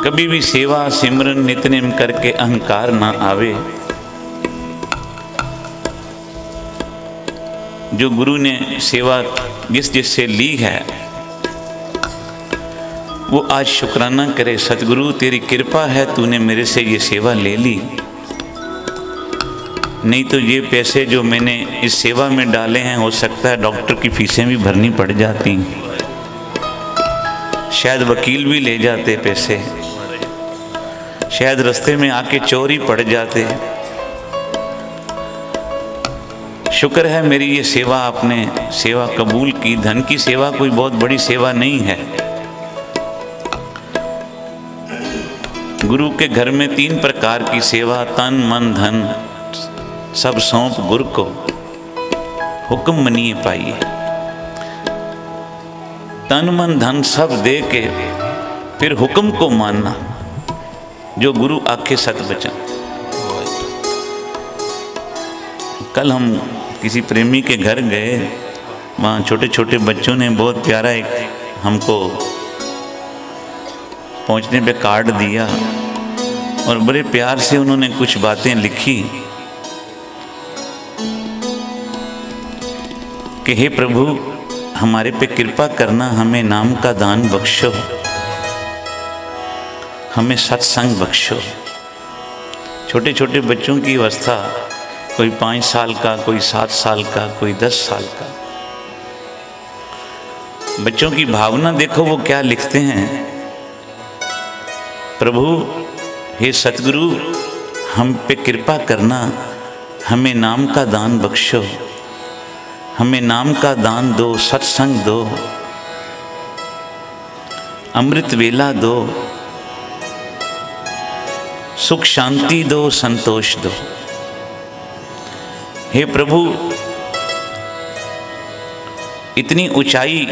कभी भी सेवा सिमरन नित्यनेम करके अहंकार ना आवे। जो गुरु ने सेवा जिससे ली है वो आज शुक्राना करे, सतगुरु तेरी कृपा है, तूने मेरे से ये सेवा ले ली, नहीं तो ये पैसे जो मैंने इस सेवा में डाले हैं हो सकता है डॉक्टर की फीसें भी भरनी पड़ जाती, शायद वकील भी ले जाते पैसे, शायद रास्ते में आके चोरी पड़ जाते। शुक्र है मेरी ये सेवा आपने सेवा कबूल की। धन की सेवा कोई बहुत बड़ी सेवा नहीं है। गुरु के घर में 3 प्रकार की सेवा, तन मन धन सब सौंप गुरु को, हुक्म मनिए पाइए। तन मन धन सब दे के फिर हुक्म को मानना, जो गुरु आखे सत बचन। कल हम किसी प्रेमी के घर गए, वहाँ छोटे छोटे बच्चों ने बहुत प्यारा एक हमको पहुँचने पे कार्ड दिया और बड़े प्यार से उन्होंने कुछ बातें लिखी कि हे प्रभु हमारे पे कृपा करना, हमें नाम का दान बख्शो, हमें सत्संग बख्शो। छोटे छोटे बच्चों की अवस्था, कोई 5 साल का, कोई 7 साल का, कोई 10 साल का। बच्चों की भावना देखो वो क्या लिखते हैं। प्रभु हे सतगुरु हम पे कृपा करना, हमें नाम का दान बख्शो, हमें नाम का दान दो, सत्संग दो, अमृत वेला दो, सुख शांति दो, संतोष दो। हे प्रभु इतनी ऊंचाई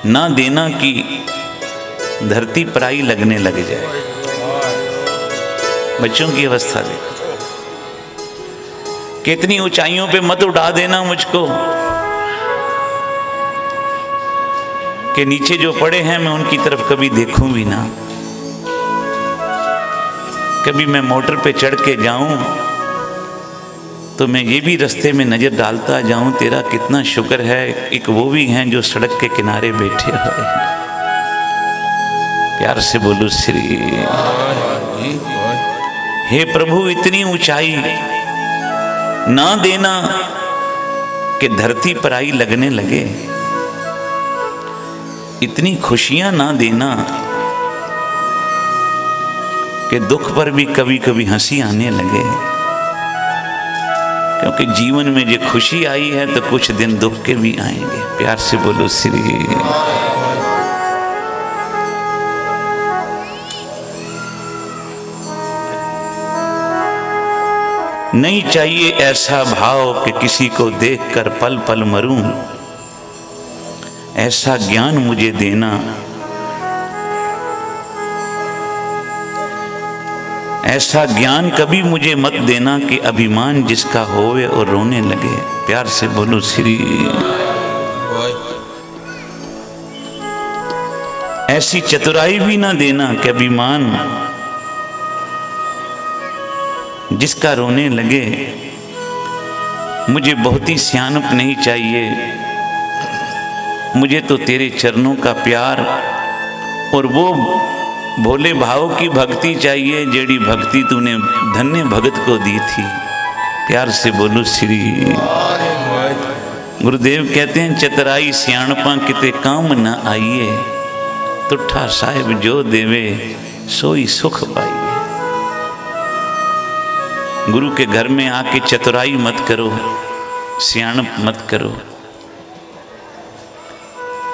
ना देना कि धरती पराई लगने लग जाए। बच्चों की अवस्था देखो, कितनी ऊंचाइयों पे मत उड़ा देना मुझको कि नीचे जो पड़े हैं मैं उनकी तरफ कभी देखूं भी ना। कभी मैं मोटर पे चढ़ के जाऊं तो मैं ये भी रास्ते में नजर डालता जाऊं, तेरा कितना शुक्र है एक वो भी हैं जो सड़क के किनारे बैठे हुए हैं। प्यार से बोलो श्री। हे प्रभु इतनी ऊंचाई ना देना कि धरती पराई लगने लगे, इतनी खुशियां ना देना कि दुख पर भी कभी कभी हंसी आने लगे। क्योंकि जीवन में जो खुशी आई है तो कुछ दिन दुख के भी आएंगे। प्यार से बोलो श्री। नहीं चाहिए ऐसा भाव कि किसी को देखकर पल पल मरूं, ऐसा ज्ञान मुझे देना, ऐसा ज्ञान कभी मुझे मत देना कि अभिमान जिसका होवे और रोने लगे। प्यार से बोलो श्री। ऐसी चतुराई भी ना देना कि अभिमान जिसका रोने लगे। मुझे बहुत ही सियानप नहीं चाहिए, मुझे तो तेरे चरणों का प्यार और वो भोले भाव की भक्ति चाहिए जेड़ी भक्ति तूने धन्य भगत को दी थी। प्यार से बोलो श्री। गुरुदेव कहते हैं चतुराई सियाणपा किते काम न आइए, तुठा साहिब जो देवे सोई सुख पाइए। गुरु के घर में आके चतुराई मत करो, सियाणप मत करो।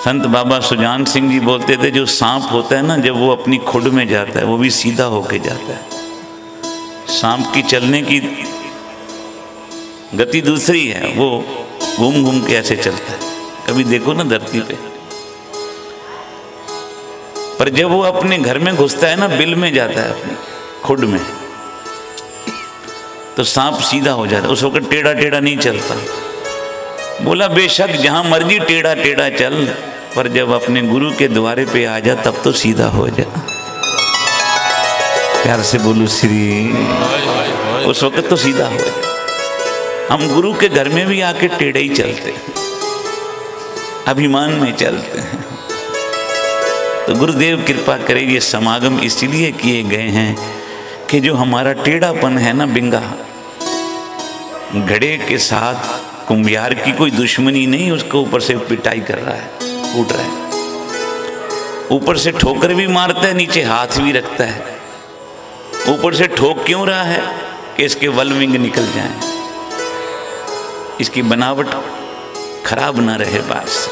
संत बाबा सुजान सिंह जी बोलते थे जो सांप होता है ना, जब वो अपनी खुड में जाता है वो भी सीधा होके जाता है। सांप की चलने की गति दूसरी है, वो घूम घूम के ऐसे चलता है। कभी देखो ना धरती पे। पर जब वो अपने घर में घुसता है ना, बिल में जाता है अपनी खुड में, तो सांप सीधा हो जाता है। उस वक्त टेढ़ा टेढ़ा नहीं चलता। बोला बेशक जहां मर्जी टेढ़ा टेढ़ा चल, पर जब अपने गुरु के द्वारे पे आ जा तब तो सीधा हो जा। प्यार से बोलो श्री। उस वक्त तो सीधा हो जाए। हम गुरु के घर में भी आके टेढ़े ही चलते हैं, अभिमान में चलते हैं। तो गुरुदेव कृपा करे, ये समागम इसलिए किए गए हैं कि जो हमारा टेढ़ापन है ना बिंगा, घड़े के साथ कुम्हियार की कोई दुश्मनी नहीं, उसको ऊपर से पिटाई कर रहा है, कूट रहा है, ऊपर से ठोकर भी मारता है, नीचे हाथ भी रखता है। ऊपर से ठोक क्यों रहा है कि इसके वलविंग निकल जाएं, इसकी बनावट खराब ना रहे, बास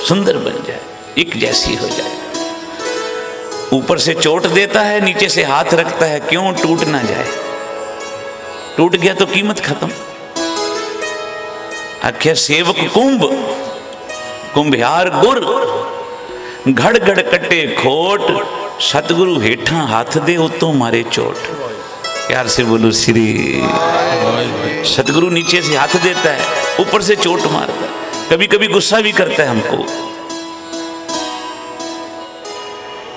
सुंदर बन जाए, एक जैसी हो जाए। ऊपर से चोट देता है, नीचे से हाथ रखता है, क्यों? टूट ना जाए। टूट गया तो कीमत खत्म। आख्या सेवक कुंभ कुंभियार गुर, घड़ घड़ कटे खोट, सतगुरु हेठा हाथ दे उतो मारे चोट। प्यार से बोलो श्री। सतगुरु नीचे से हाथ देता है, ऊपर से चोट मारता है, कभी कभी गुस्सा भी करता है हमको,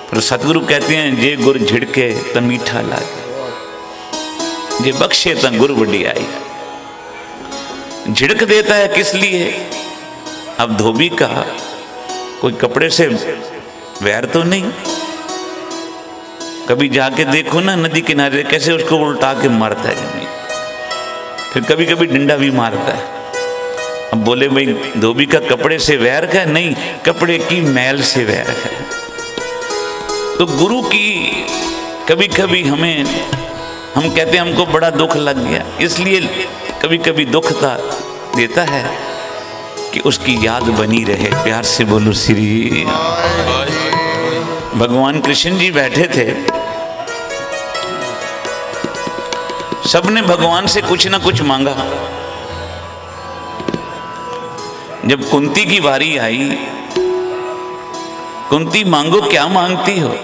पर सतगुरु कहते हैं जे गुर झिड़के त मीठा लागे, जे बख्शे त गुर वडियाई। झिड़क देता है किस लिए? अब धोबी का कोई कपड़े से वैर तो नहीं। कभी जाके देखो ना नदी किनारे कैसे उसको उल्टा के मारता है जमीन, फिर कभी कभी डंडा भी मारता है। अब बोले भाई धोबी का कपड़े से वैर है? नहीं, कपड़े की मैल से वैर है। तो गुरु की कभी कभी हम कहते हैं हमको बड़ा दुख लग गया, इसलिए कभी कभी दुख देता है कि उसकी याद बनी रहे। प्यार से बोलो श्री। भगवान कृष्ण जी बैठे थे, सबने भगवान से कुछ ना कुछ मांगा। जब कुंती की बारी आई, कुंती मांगो क्या मांगती हो?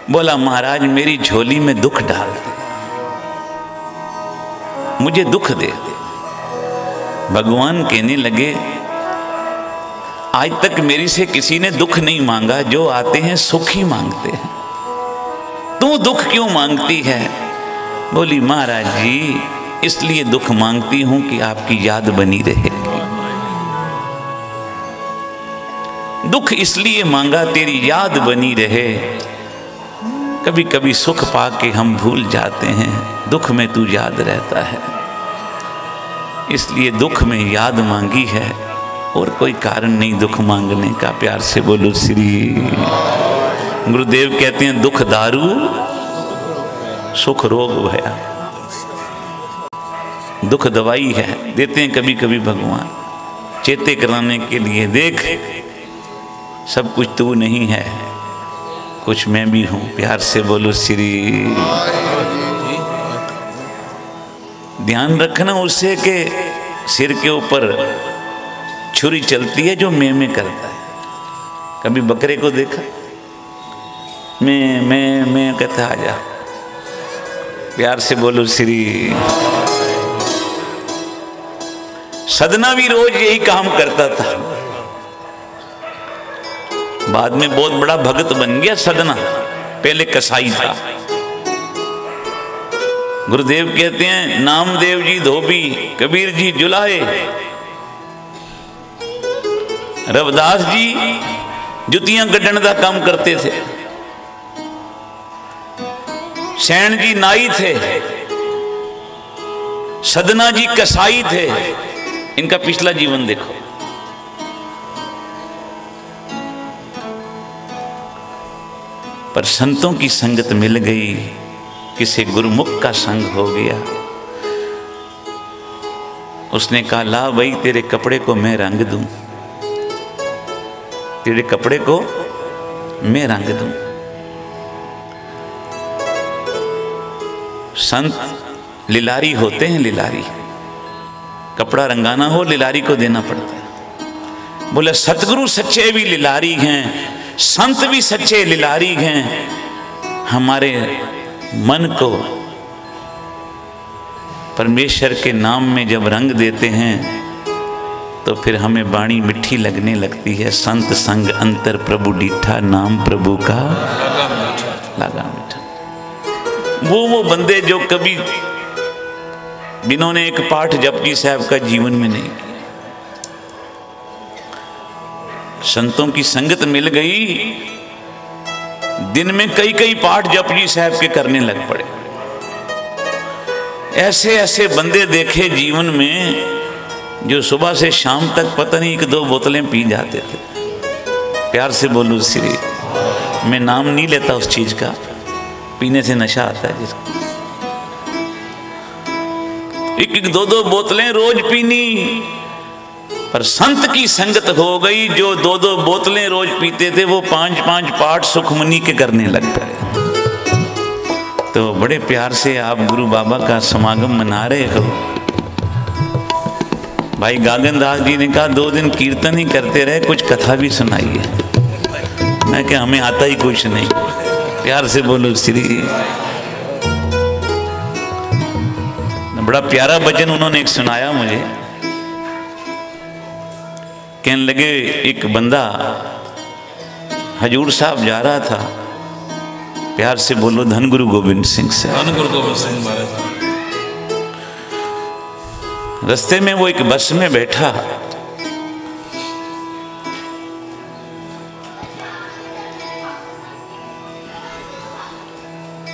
बोला महाराज मेरी झोली में दुख डाल दे, मुझे दुख दे। भगवान कहने लगे आज तक मेरी से किसी ने दुख नहीं मांगा, जो आते हैं सुख ही मांगते हैं, तू दुख क्यों मांगती है? बोली महाराज जी इसलिए दुख मांगती हूं कि आपकी याद बनी रहेगी। दुख इसलिए मांगा तेरी याद बनी रहे। कभी कभी सुख पाके हम भूल जाते हैं, दुख में तू याद रहता है, इसलिए दुख में याद मांगी है, और कोई कारण नहीं दुख मांगने का। प्यार से बोलो श्री। गुरुदेव कहते हैं दुख दारू सुख रोग भया, दुख दवाई है, देते हैं कभी कभी भगवान चेते कराने के लिए। देख सब कुछ तू नहीं है, कुछ मैं भी हूं। प्यार से बोलो श्री। ध्यान रखना उससे के सिर के ऊपर छुरी चलती है जो मैं करता है। कभी बकरे को देखा? मैं कहता आ जा। प्यार से बोलो श्री। सदना भी रोज यही काम करता था, बाद में बहुत बड़ा भगत बन गया सदना, पहले कसाई था। गुरुदेव कहते हैं नामदेव जी धोबी, कबीर जी जुलाए, रविदास जी जुतियां गड्ढण का काम करते थे, सैन जी नाई थे, सदना जी कसाई थे। इनका पिछला जीवन देखो। पर संतों की संगत मिल गई, किसी गुरुमुख का संग हो गया। उसने कहा ला भाई तेरे कपड़े को मैं रंग दूं, तेरे कपड़े को मैं रंग दूं। संत लिलारी होते हैं, लिलारी कपड़ा रंगाना हो लिलारी को देना पड़ता है। बोले सतगुरु सच्चे भी लिलारी हैं, संत भी सच्चे लिलारी हैं। हमारे मन को परमेश्वर के नाम में जब रंग देते हैं तो फिर हमें वाणी मिठी लगने लगती है। संत संग अंतर प्रभु डीठा, नाम प्रभु का लगा मीठा। वो बंदे जो कभी जिन्होंने एक पाठ जपजी साहब का जीवन में नहीं किया, संतों की संगत मिल गई, दिन में कई कई पाठ जपजी साहब के करने लग पड़े। ऐसे ऐसे बंदे देखे जीवन में जो सुबह से शाम तक पता नहीं 1-2 बोतलें पी जाते थे। प्यार से बोलूं श्री, मैं नाम नहीं लेता उस चीज का, पीने से नशा आता है जिसको। 1-2 बोतलें रोज पीनी, पर संत की संगत हो गई, जो 2 बोतलें रोज पीते थे वो 5 पाठ सुखमनी के करने लग पड़े। तो बड़े प्यार से आप गुरु बाबा का समागम मना रहे हो। भाई गागनदास जी ने कहा 2 दिन कीर्तन ही करते रहे, कुछ कथा भी सुनाइए। मैं क्या, हमें आता ही कुछ नहीं। प्यार से बोलो श्री। बड़ा प्यारा भजन उन्होंने एक सुनाया मुझे। कहने लगे एक बंदा हजूर साहब जा रहा था, प्यार से बोलो धन गुरु गोविंद सिंह से। धन गुरु गोविंद सिंह महाराज। रास्ते में वो एक बस में बैठा,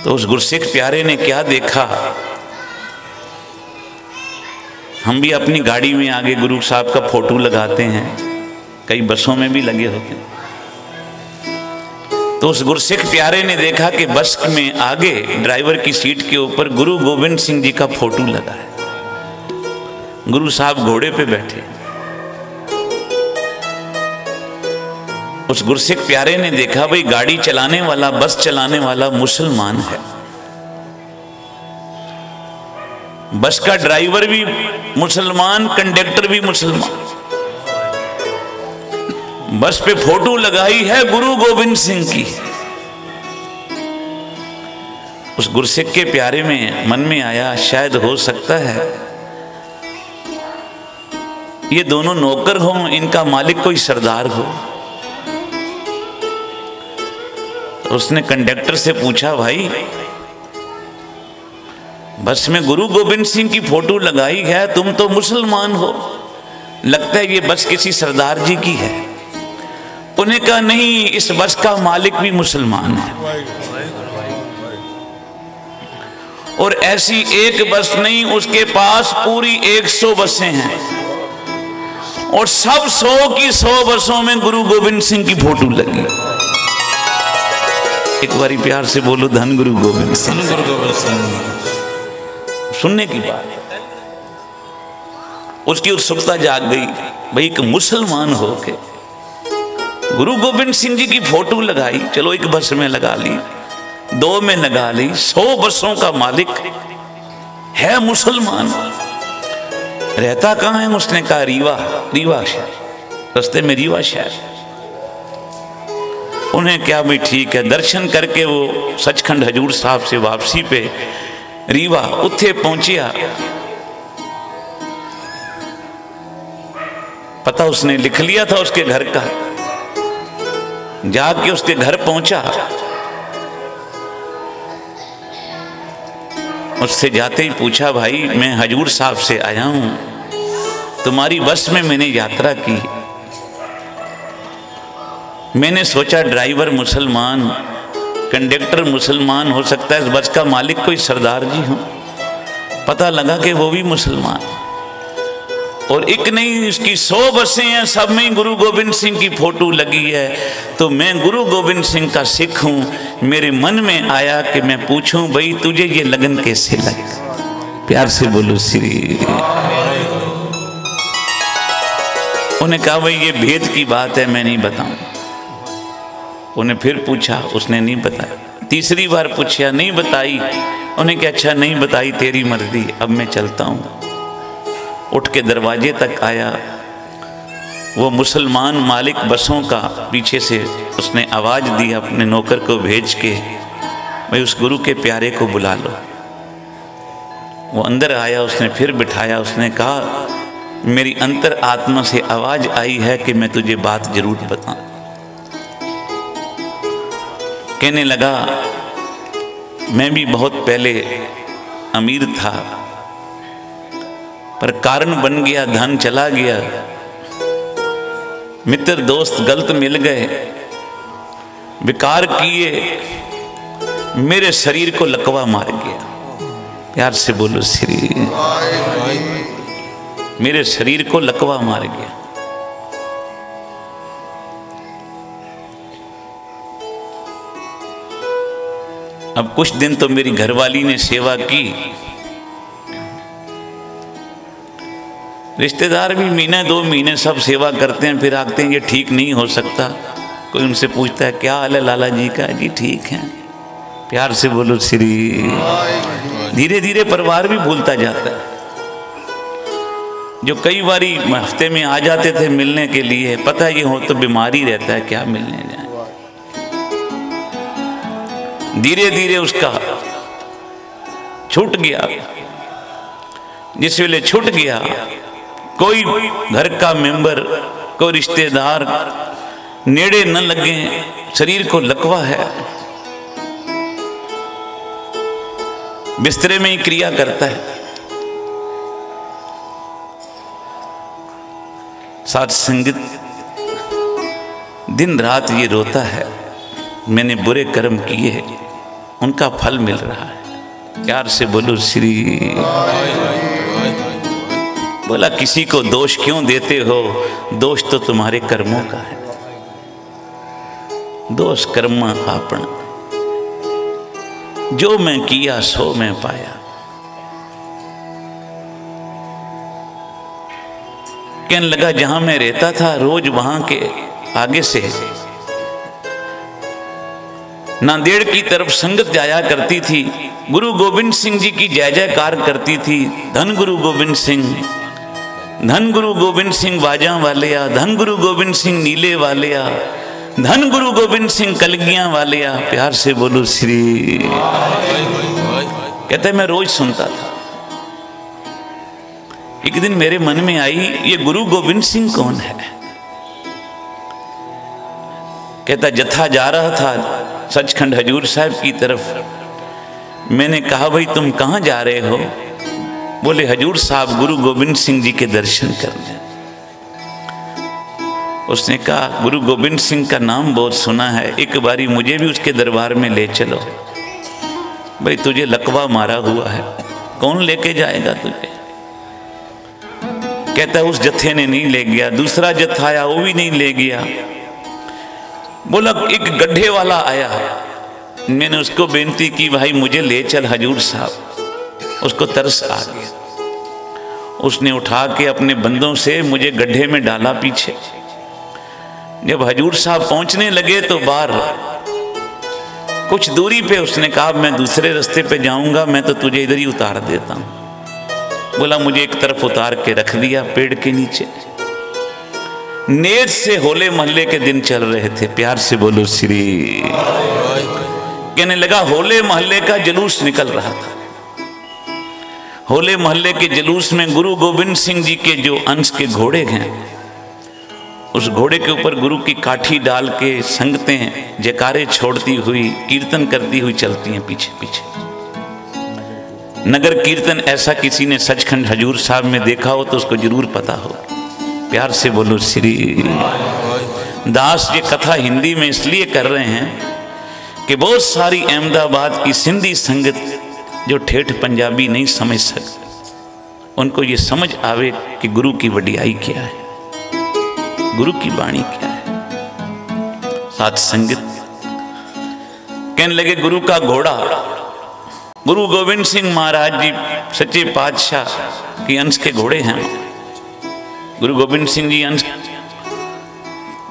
तो उस गुरसिख प्यारे ने क्या देखा, हम भी अपनी गाड़ी में आगे गुरु साहब का फोटो लगाते हैं, कई बसों में भी लगे होते हैं। तो उस गुरसिख प्यारे ने देखा कि बस में आगे ड्राइवर की सीट के ऊपर गुरु गोविंद सिंह जी का फोटो लगा है। गुरु साहब घोड़े पे बैठे। उस गुरसिख प्यारे ने देखा भाई गाड़ी चलाने वाला, बस चलाने वाला मुसलमान है, बस का ड्राइवर भी मुसलमान, कंडक्टर भी मुसलमान, बस पे फोटो लगाई है गुरु गोविंद सिंह की। उस गुरसिख के प्यारे में मन में आया शायद हो सकता है ये दोनों नौकर हों, इनका मालिक कोई सरदार हो। उसने कंडक्टर से पूछा, भाई बस में गुरु गोविंद सिंह की फोटो लगाई है, तुम तो मुसलमान हो, लगता है ये बस किसी सरदार जी की है। उन्हें कहा नहीं, इस बस का मालिक भी मुसलमान है, और ऐसी एक बस नहीं, उसके पास पूरी 100 बसें हैं, और सब 100 की 100 बसों में गुरु गोविंद सिंह की फोटो लगी। एक बारी प्यार से बोलो धन गुरु गोविंद सिंह। सुनने की बात, उसकी उत्सुकता जाग गई, भाई एक मुसलमान हो के गुरु गोविंद सिंह जी की फोटो लगाई, चलो एक बस में लगा ली, 2 में लगा ली, 100 बसों का मालिक है मुसलमान, रहता कहाँ है? उसने कहा रीवा शहर, रास्ते में रीवा शहर। उन्हें क्या भाई ठीक है, दर्शन करके वो सचखंड हजूर साहब से वापसी पे रीवा उत्थे पहुंचिया। पता उसने लिख लिया था उसके घर का, जाके उसके घर पहुंचा, उससे जाते ही पूछा, भाई मैं हजूर साहब से आया हूं, तुम्हारी बस में मैंने यात्रा की, मैंने सोचा ड्राइवर मुसलमान, कंडक्टर मुसलमान, हो सकता है इस बस का मालिक कोई सरदार जी हो। पता लगा कि वो भी मुसलमान, और एक नहीं उसकी 100 बसें हैं, सब में गुरु गोविंद सिंह की फोटो लगी है। तो मैं गुरु गोविंद सिंह का सिख हूं, मेरे मन में आया कि मैं पूछूं, भाई तुझे ये लगन कैसे लगा? प्यार से बोलो श्री। उन्हें कहा, भाई ये भेद की बात है, मैं नहीं बताऊं। उन्हें फिर पूछा, उसने नहीं बताया। तीसरी बार पूछा, नहीं बताई। उन्हें क्या, अच्छा नहीं बताई, तेरी मर्जी, अब मैं चलता हूँ। उठ के दरवाजे तक आया, वो मुसलमान मालिक बसों का पीछे से उसने आवाज़ दी अपने नौकर को भेज के, भाई उस गुरु के प्यारे को बुला लो। वो अंदर आया, उसने फिर बिठाया, उसने कहा, मेरी अंतर आत्मा से आवाज़ आई है कि मैं तुझे बात जरूर बताऊं। कहने लगा, मैं भी बहुत पहले अमीर था, पर कारण बन गया, धन चला गया, मित्र दोस्त गलत मिल गए, विकार किए, मेरे शरीर को लकवा मार गया। प्यार से बोलो श्री। मेरे शरीर को लकवा मार गया। अब कुछ दिन तो मेरी घरवाली ने सेवा की, रिश्तेदार भी महीने 2 महीने सब सेवा करते हैं, फिर आते हैं ये ठीक नहीं हो सकता। कोई उनसे पूछता है क्या हाल है लाला जी का? जी ठीक है। प्यार से बोलो श्री। धीरे धीरे परिवार भी भूलता जाता है। जो कई बारी हफ्ते में आ जाते थे मिलने के लिए, पता ये हो तो बीमारी रहता है, क्या मिलने जाए। धीरे धीरे उसका छूट गया। जिस वेले छूट गया, कोई घर का मेंबर, कोई रिश्तेदार नेड़े न लगे, शरीर को लकवा है, बिस्तरे में ही क्रिया करता है। साथ संगत दिन रात ये रोता है, मैंने बुरे कर्म किए, उनका फल मिल रहा है। प्यार से बोलो श्री। बोला किसी को दोष क्यों देते हो? दोष तो तुम्हारे कर्मों का है। दोष कर्म आपन, जो मैं किया सो मैं पाया। कहने लगा जहां मैं रहता था रोज वहां के आगे से नांदेड़ की तरफ संगत जाया करती थी। गुरु गोविंद सिंह जी की जय जयकार करती थी। धन गुरु गोविंद सिंह, धन गुरु गोविंद सिंह बाजा वालिया, धन गुरु गोविंद सिंह नीले वालिया, धन गुरु गोविंद सिंह कलगियां वालिया। प्यार से बोलो श्री। कहते मैं रोज सुनता था। एक दिन मेरे मन में आई ये गुरु गोविंद सिंह कौन है? कहता जत्था जा रहा था सचखंड हजूर साहब की तरफ। मैंने कहा भाई तुम कहाँ जा रहे हो? बोले हजूर साहब गुरु गोविंद सिंह जी के दर्शन करने। उसने कहा गुरु गोविंद सिंह का नाम बहुत सुना है, एक बारी मुझे भी उसके दरबार में ले चलो। भाई तुझे लकवा मारा हुआ है, कौन लेके जाएगा तुझे? कहता उस जत्थे ने नहीं ले गया। दूसरा जत्था आया, वो भी नहीं ले गया। बोला एक गड्ढे वाला आया, मैंने उसको बेनती की भाई मुझे ले चल हजूर साहब। उसको तरस आ गया। उसने उठा के अपने बंदों से मुझे गड्ढे में डाला पीछे। जब हजूर साहब पहुंचने लगे तो बाहर कुछ दूरी पे उसने कहा मैं दूसरे रास्ते पे जाऊंगा, मैं तो तुझे इधर ही उतार देता हूं। बोला मुझे एक तरफ उतार के रख दिया पेड़ के नीचे। नेत से होले महल्ले के दिन चल रहे थे। प्यार से बोलो श्री। कहने लगा होले महल्ले का जुलूस निकल रहा था। होले महल्ले के जुलूस में गुरु गोविंद सिंह जी के जो अंश के घोड़े हैं, उस घोड़े के ऊपर गुरु की काठी डाल के संगतें जयकारे छोड़ती हुई, कीर्तन करती हुई चलती हैं पीछे पीछे। नगर कीर्तन ऐसा किसी ने सचखंड हजूर साहब में देखा हो तो उसको जरूर पता हो। प्यार से बोलो श्री। दास ये कथा हिंदी में इसलिए कर रहे हैं कि बहुत सारी अहमदाबाद की सिंधी संगत जो ठेठ पंजाबी नहीं समझ सकते, उनको ये समझ आवे कि गुरु की वडियाई क्या है, गुरु की वाणी क्या है। साथ संगत कहने लगे गुरु का घोड़ा गुरु गोविंद सिंह महाराज जी सच्चे पातशाह के अंश के घोड़े हैं। गुरु गोविंद सिंह जी अंश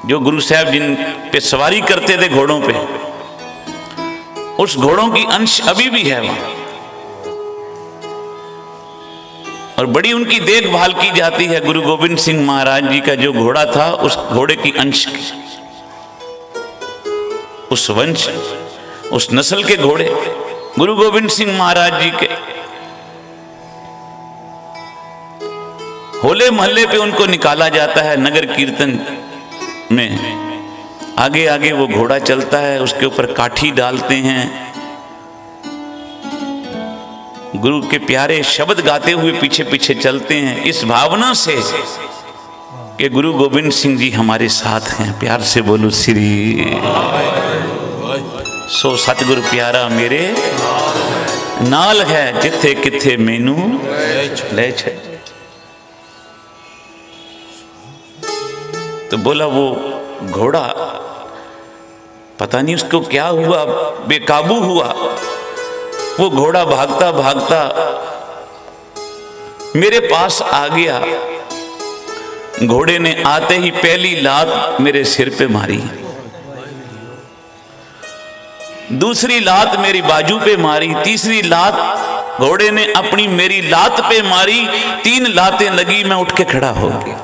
जो गुरु साहब जिन पे सवारी करते थे घोड़ों पे, उस घोड़ों की अंश अभी भी है वहां और बड़ी उनकी देखभाल की जाती है। गुरु गोविंद सिंह महाराज जी का जो घोड़ा था उस घोड़े की अंश की, उस वंश उस नस्ल के घोड़े गुरु गोविंद सिंह महाराज जी के। होले महल्ले पे उनको निकाला जाता है नगर कीर्तन में। आगे आगे वो घोड़ा चलता है, उसके ऊपर काठी डालते हैं, गुरु के प्यारे शब्द गाते हुए पीछे पीछे चलते हैं इस भावना से कि गुरु गोविंद सिंह जी हमारे साथ हैं। प्यार से बोलो श्री। सो सतगुरु प्यारा मेरे नाल है, जिथे किथे मैनू ले चल। तो बोला वो घोड़ा पता नहीं उसको क्या हुआ, बेकाबू हुआ। वो घोड़ा भागता भागता मेरे पास आ गया। घोड़े ने आते ही पहली लात मेरे सिर पे मारी, दूसरी लात मेरी बाजू पे मारी, तीसरी लात घोड़े ने अपनी मेरी लात पे मारी। 3 लातें लगी, मैं उठ के खड़ा हो गया।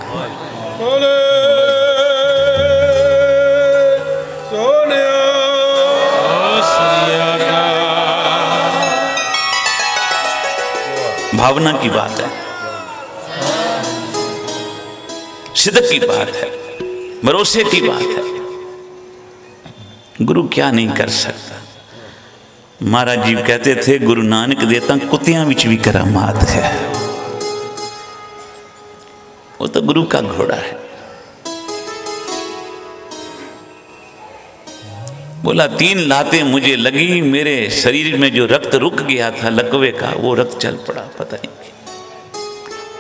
भावना की बात है, सिद्ध की बात है, भरोसे की बात है। गुरु क्या नहीं कर सकता। महाराज जी कहते थे गुरु नानक देता कुत्तियां विच भी करामात है। वो तो गुरु का घोड़ा है। बोला 3 लातें मुझे लगी, मेरे शरीर में जो रक्त रुक गया था लकवे का वो रक्त चल पड़ा, पता नहीं।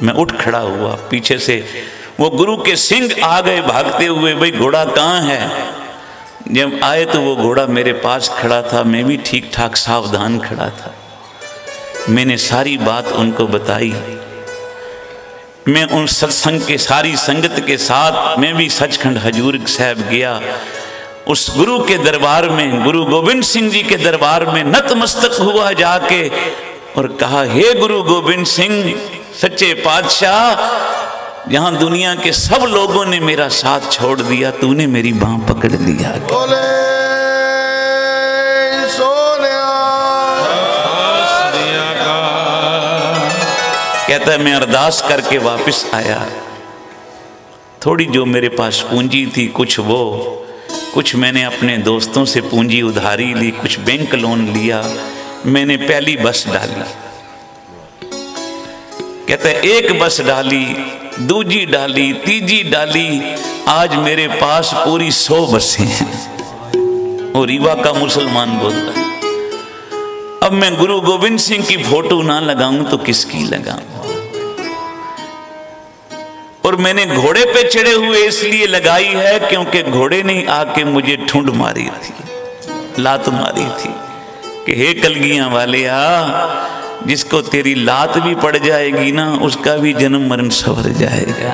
मैं उठ खड़ा हुआ, पीछे से वो गुरु के सिंह आ गए भागते हुए। भाई घोड़ा कहाँ है? जब आए तो वो घोड़ा मेरे पास खड़ा था, मैं भी ठीक ठाक सावधान खड़ा था। मैंने सारी बात उनको बताई। मैं उन सत्संग के सारी संगत के साथ मैं भी सचखंड हजूर साहब गया। उस गुरु के दरबार में, गुरु गोविंद सिंह जी के दरबार में नतमस्तक हुआ जाके और कहा, हे गुरु गोविंद सिंह सच्चे पातशाह, जहां दुनिया के सब लोगों ने मेरा साथ छोड़ दिया, तूने मेरी बांह पकड़ लिया। कहता है मैं अरदास करके वापस आया। थोड़ी जो मेरे पास पूंजी थी, कुछ मैंने अपने दोस्तों से पूंजी उधारी ली, कुछ बैंक लोन लिया। मैंने पहली बस डाली। कहता है एक बस डाली, दूजी डाली, तीजी डाली, आज मेरे पास पूरी 100 बसें हैं। और रीवा का मुसलमान बोलता है, अब मैं गुरु गोविंद सिंह की फोटो ना लगाऊं तो किसकी लगाऊं? और मैंने घोड़े पे चढ़े हुए इसलिए लगाई है क्योंकि घोड़े ने आके मुझे ठुंड मारी थी, लात मारी थी कि हे कलगियां वाले आ, जिसको तेरी लात भी पड़ जाएगी ना, उसका भी जन्म मरण सवर जाएगा।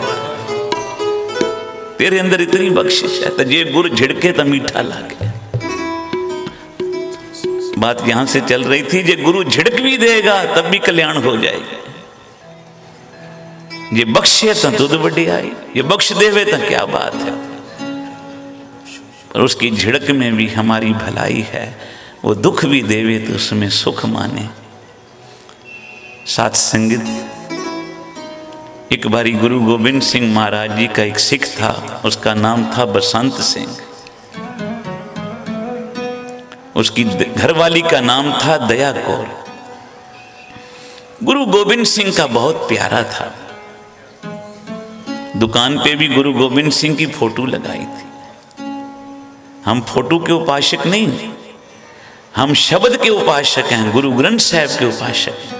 तेरे अंदर इतनी बख्शिश है, तो ये गुर झिड़के तो मीठा लागे। बात यहां से चल रही थी, ये गुरु झिड़क भी देगा तब भी कल्याण हो जाएगा। ये बख्शे तो दूध बड़ी आई, ये बख्श देवे तो क्या बात है। और उसकी झिड़क में भी हमारी भलाई है। वो दुख भी देवे तो उसमें सुख माने। साथ संगत, एक बारी गुरु गोविंद सिंह महाराज जी का एक सिख था, उसका नाम था बसंत सिंह। उसकी घरवाली का नाम था दया कौर। गुरु गोविंद सिंह का बहुत प्यारा था। दुकान पे भी गुरु गोविंद सिंह की फोटो लगाई थी। हम फोटो के उपासक नहीं, हम शब्द के उपासक हैं, गुरु ग्रंथ साहब के उपासक हैं।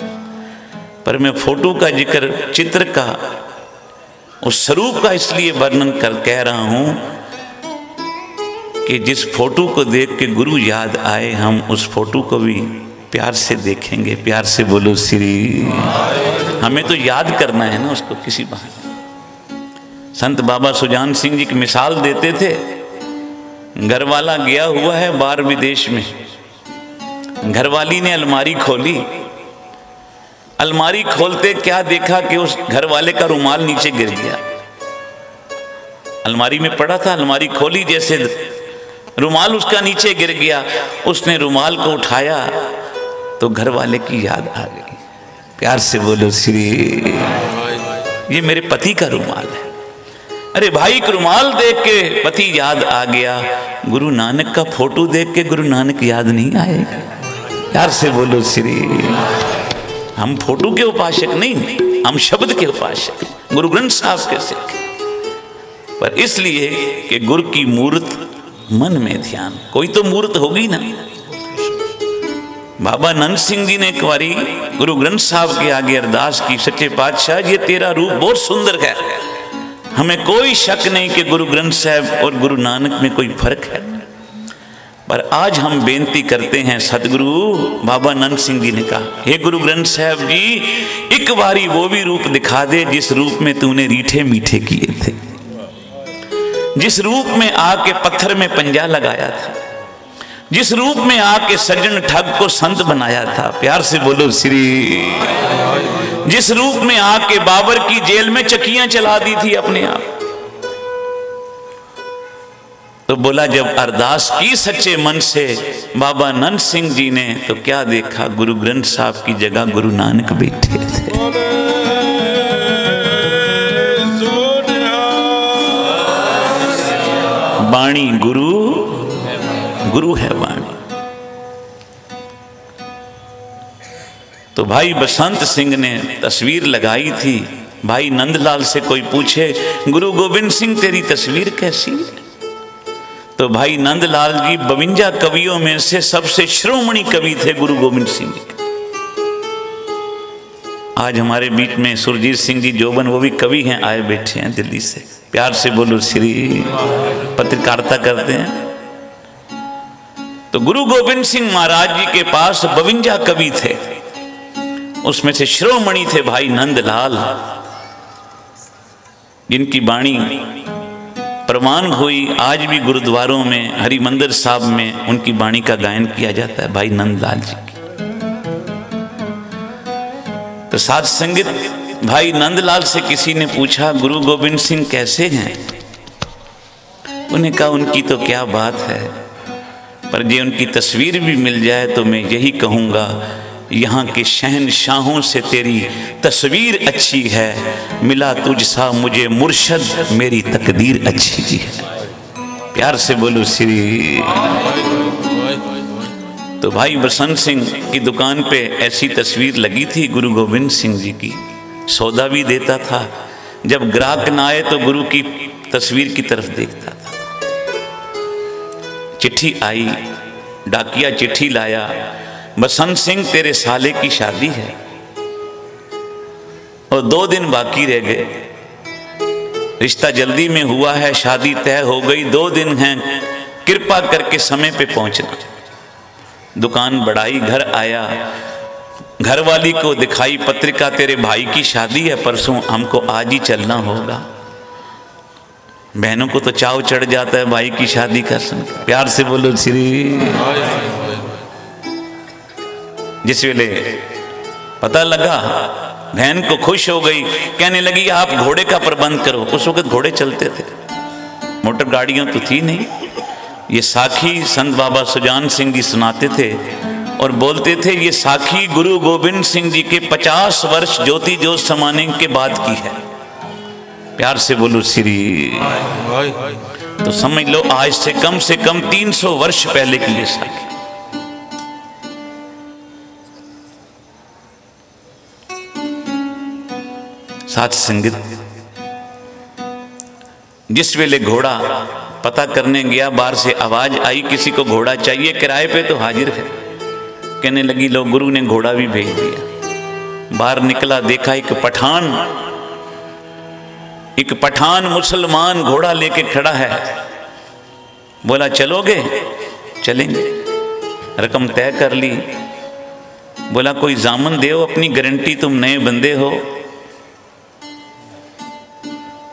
पर मैं फोटो का जिक्र, चित्र का, उस स्वरूप का इसलिए वर्णन कर कह रहा हूं कि जिस फोटो को देख के गुरु याद आए, हम उस फोटो को भी प्यार से देखेंगे। प्यार से बोलो श्री। हमें तो याद करना है ना उसको किसी बहाने। संत बाबा सुजान सिंह जी की मिसाल देते थे। घरवाला गया हुआ है बाहर विदेश में, घरवाली ने अलमारी खोली। अलमारी खोलते क्या देखा कि उस घरवाले का रुमाल नीचे गिर गया। अलमारी में पड़ा था, अलमारी खोली, जैसे रुमाल उसका नीचे गिर गया। उसने रुमाल को उठाया तो घरवाले की याद आ गई। प्यार से बोलो श्री। ये मेरे पति का रुमाल है। अरे भाई, रुमाल देख के पति याद आ गया। गुरु नानक का फोटो देख के गुरु नानक याद नहीं आएगा? प्यार से बोलो श्री। हम फोटो के उपासक नहीं, हम शब्द के उपासक, गुरु ग्रंथ साहब के सिख। पर इसलिए कि गुरु की मूर्त मन में ध्यान, कोई तो मूर्त होगी ना। बाबा नंद सिंह जी ने एक बारी गुरु ग्रंथ साहब के आगे अरदास की, सच्चे पातशाह ये तेरा रूप बहुत सुंदर है, हमें कोई शक नहीं कि गुरु ग्रंथ साहब और गुरु नानक में कोई फर्क है। पर आज हम बेनती करते हैं, सदगुरु बाबा नंद सिंह जी ने कहा, हे गुरु ग्रंथ साहब जी, एक बारी वो भी रूप दिखा दे जिस रूप में तूने रीठे मीठे किए थे, जिस रूप में आके पत्थर में पंजा लगाया था, जिस रूप में आके सज्जन ठग को संत बनाया था। प्यार से बोलो श्री। जिस रूप में आके बाबर की जेल में चक्कियां चला दी थी अपने आप। तो बोला जब अरदास की सच्चे मन से बाबा नंद सिंह जी ने, तो क्या देखा, गुरु ग्रंथ साहब की जगह गुरु नानक बैठे थे। वाणी गुरु, गुरु है वाणी। तो भाई बसंत सिंह ने तस्वीर लगाई थी। भाई नंदलाल से कोई पूछे, गुरु गोविंद सिंह तेरी तस्वीर कैसी है? तो भाई नंदलाल जी 52 कवियों में से सबसे श्रोमणी कवि थे गुरु गोविंद सिंह जी। आज हमारे बीच में सुरजीत सिंह जी जोबन, वो भी कवि हैं, आए बैठे हैं दिल्ली से। प्यार से बोलो श्री। पत्रकारिता करते हैं। तो गुरु गोविंद सिंह महाराज जी के पास 52 कवि थे, उसमें से श्रोमणी थे भाई नंदलाल, जिनकी वाणी प्रमाण हुई। आज भी गुरुद्वारों में, हरिमंदिर साहब में उनकी वाणी का गायन किया जाता है, भाई नंदलाल जी की। तो साध संगत भाई नंदलाल से किसी ने पूछा, गुरु गोविंद सिंह कैसे हैं? उन्हें कहा उनकी तो क्या बात है, पर जे उनकी तस्वीर भी मिल जाए तो मैं यही कहूँगा, यहाँ के शहनशाहों से तेरी तस्वीर अच्छी है, मिला तुझसा मुझे मुर्शद, मेरी तकदीर अच्छी है। प्यार से बोलो श्री। तो भाई बसंत सिंह की दुकान पे ऐसी तस्वीर लगी थी गुरु गोविंद सिंह जी की, सौदा भी देता था। जब ग्राहक ना आए तो गुरु की तस्वीर की तरफ देखता था। चिट्ठी आई, डाकिया चिट्ठी लाया, बसंत सिंह तेरे साले की शादी है और 2 दिन बाकी रह गए, रिश्ता जल्दी में हुआ है, शादी तय हो गई, 2 दिन हैं, कृपा करके समय पे पहुंचना। दुकान बढ़ाई, घर आया, घरवाली को दिखाई पत्रिका, तेरे भाई की शादी है परसों, हमको आज ही चलना होगा। बहनों को तो चाव चढ़ जाता है भाई की शादी का सुन। प्यार से बोलो श्री। जिस वेले पता लगा, बहन को खुश हो गई, कहने लगी आप घोड़े का प्रबंध करो। उस वक्त घोड़े चलते थे, मोटर गाड़ियां तो थी नहीं। ये साखी संत बाबा सुजान सिंह जी सुनाते थे और बोलते थे, ये साखी गुरु गोविंद सिंह जी के 50 वर्ष ज्योति ज्योत समाने के बाद की है। प्यार से बोलो श्री। तो समझ लो आज से कम 300 वर्ष पहले की ये साखी। साथ संगत, जिस वेले घोड़ा पता करने गया, बाहर से आवाज आई किसी को घोड़ा चाहिए, किराए पे तो हाजिर है। कहने लगी लो गुरु ने घोड़ा भी भेज दिया। बाहर निकला, देखा एक पठान मुसलमान घोड़ा लेके खड़ा है। बोला चलोगे? चलेंगे। रकम तय कर ली। बोला कोई जामन दे, अपनी गारंटी, तुम नए बंदे हो।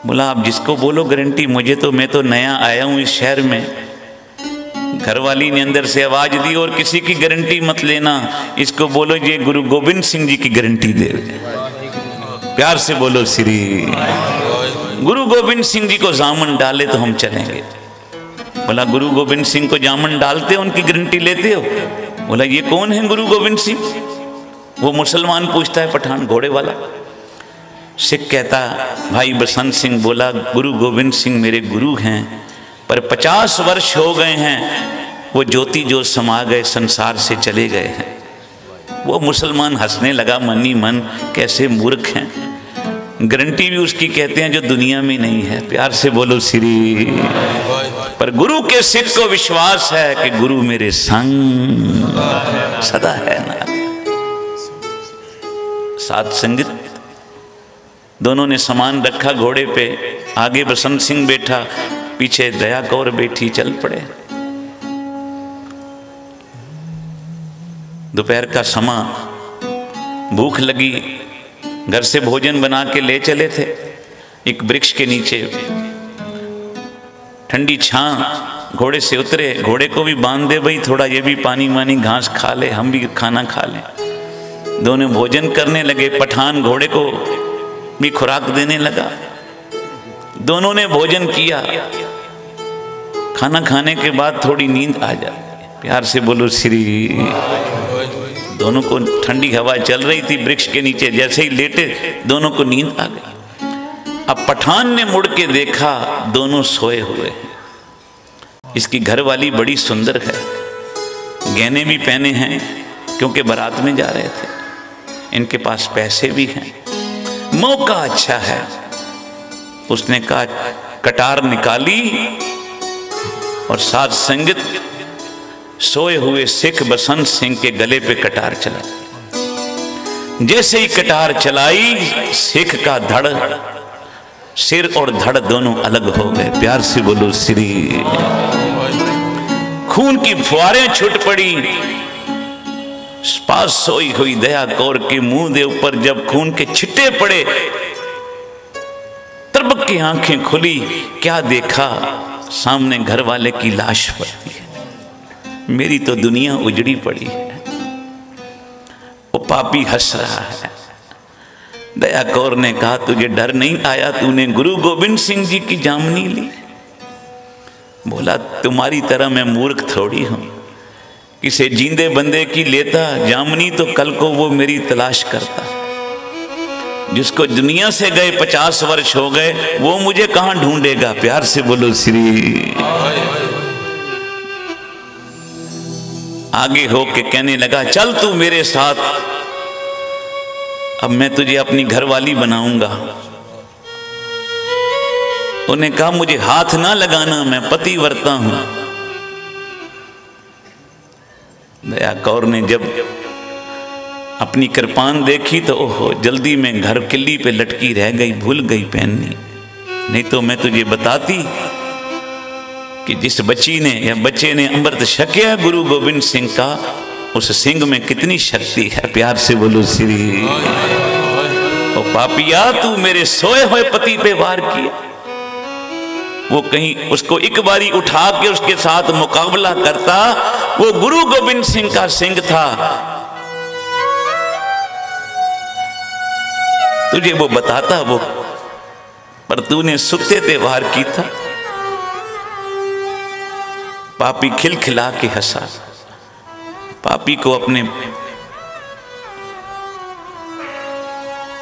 बोला आप जिसको बोलो गारंटी, मैं तो नया आया हूं इस शहर में। घरवाली ने अंदर से आवाज दी, और किसी की गारंटी मत लेना, इसको बोलो ये गुरु गोविंद सिंह जी की गारंटी दे। प्यार से बोलो श्री। गुरु गोविंद सिंह जी को जामन डाले तो हम चलेंगे। बोला गुरु गोविंद सिंह को जामन डालते हो, उनकी गारंटी लेते हो? बोला ये कौन है गुरु गोविंद सिंह? वो मुसलमान पूछता है, पठान घोड़े वाला। सिख कहता भाई बसंत सिंह, बोला गुरु गोविंद सिंह मेरे गुरु हैं, पर 50 वर्ष हो गए हैं, वो ज्योति जो समा गए, संसार से चले गए हैं। वो मुसलमान हंसने लगा मन ही मन, कैसे मूर्ख हैं, गारंटी भी उसकी कहते हैं जो दुनिया में नहीं है। प्यार से बोलो श्री। पर गुरु के सिख को विश्वास है कि गुरु मेरे संग सदा है ना। साथ संगत दोनों ने सामान रखा घोड़े पे, आगे बसंत सिंह बैठा, पीछे दया कौर बैठी, चल पड़े। दोपहर का समा, भूख लगी, घर से भोजन बना के ले चले थे। एक वृक्ष के नीचे ठंडी छां, घोड़े से उतरे, घोड़े को भी बांध दे भाई, थोड़ा ये भी पानी वानी घास खा ले, हम भी खाना खा लें। दोनों भोजन करने लगे। पठान घोड़े को भी खुराक देने लगा। दोनों ने भोजन किया। खाना खाने के बाद थोड़ी नींद आ जाती। प्यार से बोलो श्री। दोनों को ठंडी हवा चल रही थी वृक्ष के नीचे, जैसे ही लेटे दोनों को नींद आ गई। अब पठान ने मुड़ के देखा, दोनों सोए हुए हैं। इसकी घरवाली बड़ी सुंदर है, गहने भी पहने हैं क्योंकि बारात में जा रहे थे, इनके पास पैसे भी हैं, मौका अच्छा है। उसने कहा, कटार निकाली और साथ संगत सोए हुए सिख बसंत सिंह के गले पे कटार चला। जैसे ही कटार चलाई, सिख का धड़, सिर और धड़ दोनों अलग हो गए। प्यार से बोलो श्री। खून की फुहारें छूट पड़ी। पास सोई हुई दया कौर के मुंह दे ऊपर जब खून के छिट्टे पड़े, तरबक की आंखें खुली। क्या देखा? सामने घर वाले की लाश पड़ी है। मेरी तो दुनिया उजड़ी पड़ी है। वो पापी हंस रहा है। दया कौर ने कहा, तुझे डर नहीं आया? तूने गुरु गोविंद सिंह जी की जामनी ली। बोला, तुम्हारी तरह मैं मूर्ख थोड़ी हूं, किसी जींदे बंदे की लेता जामनी तो कल को वो मेरी तलाश करता। जिसको दुनिया से गए 50 वर्ष हो गए, वो मुझे कहां ढूंढेगा? प्यार से बोलो श्री। आगे होके कहने लगा, चल तू मेरे साथ, अब मैं तुझे अपनी घरवाली बनाऊंगा। उन्हें कहा, मुझे हाथ ना लगाना, मैं पतिव्रता हूं। दया कौर ने जब अपनी कृपान देखी तो ओहो, जल्दी में घर किल्ली पे लटकी रह गई, भूल गई पहननी। नहीं तो मैं तुझे बताती कि जिस बच्ची ने या बच्चे ने अमृत छकिया गुरु गोविंद सिंह का, उस सिंह में कितनी शक्ति है। प्यार से बोलो श्री। ओ पापिया, तू मेरे सोए हुए पति पे वार किया। वो कहीं उसको एक बारी उठा के उसके साथ मुकाबला करता, वो गुरु गोविंद सिंह का सिंह था। तुझे वो बताता वो, पर तूने सुते ते वार की था। पापी खिलखिला के हंसा। पापी को अपने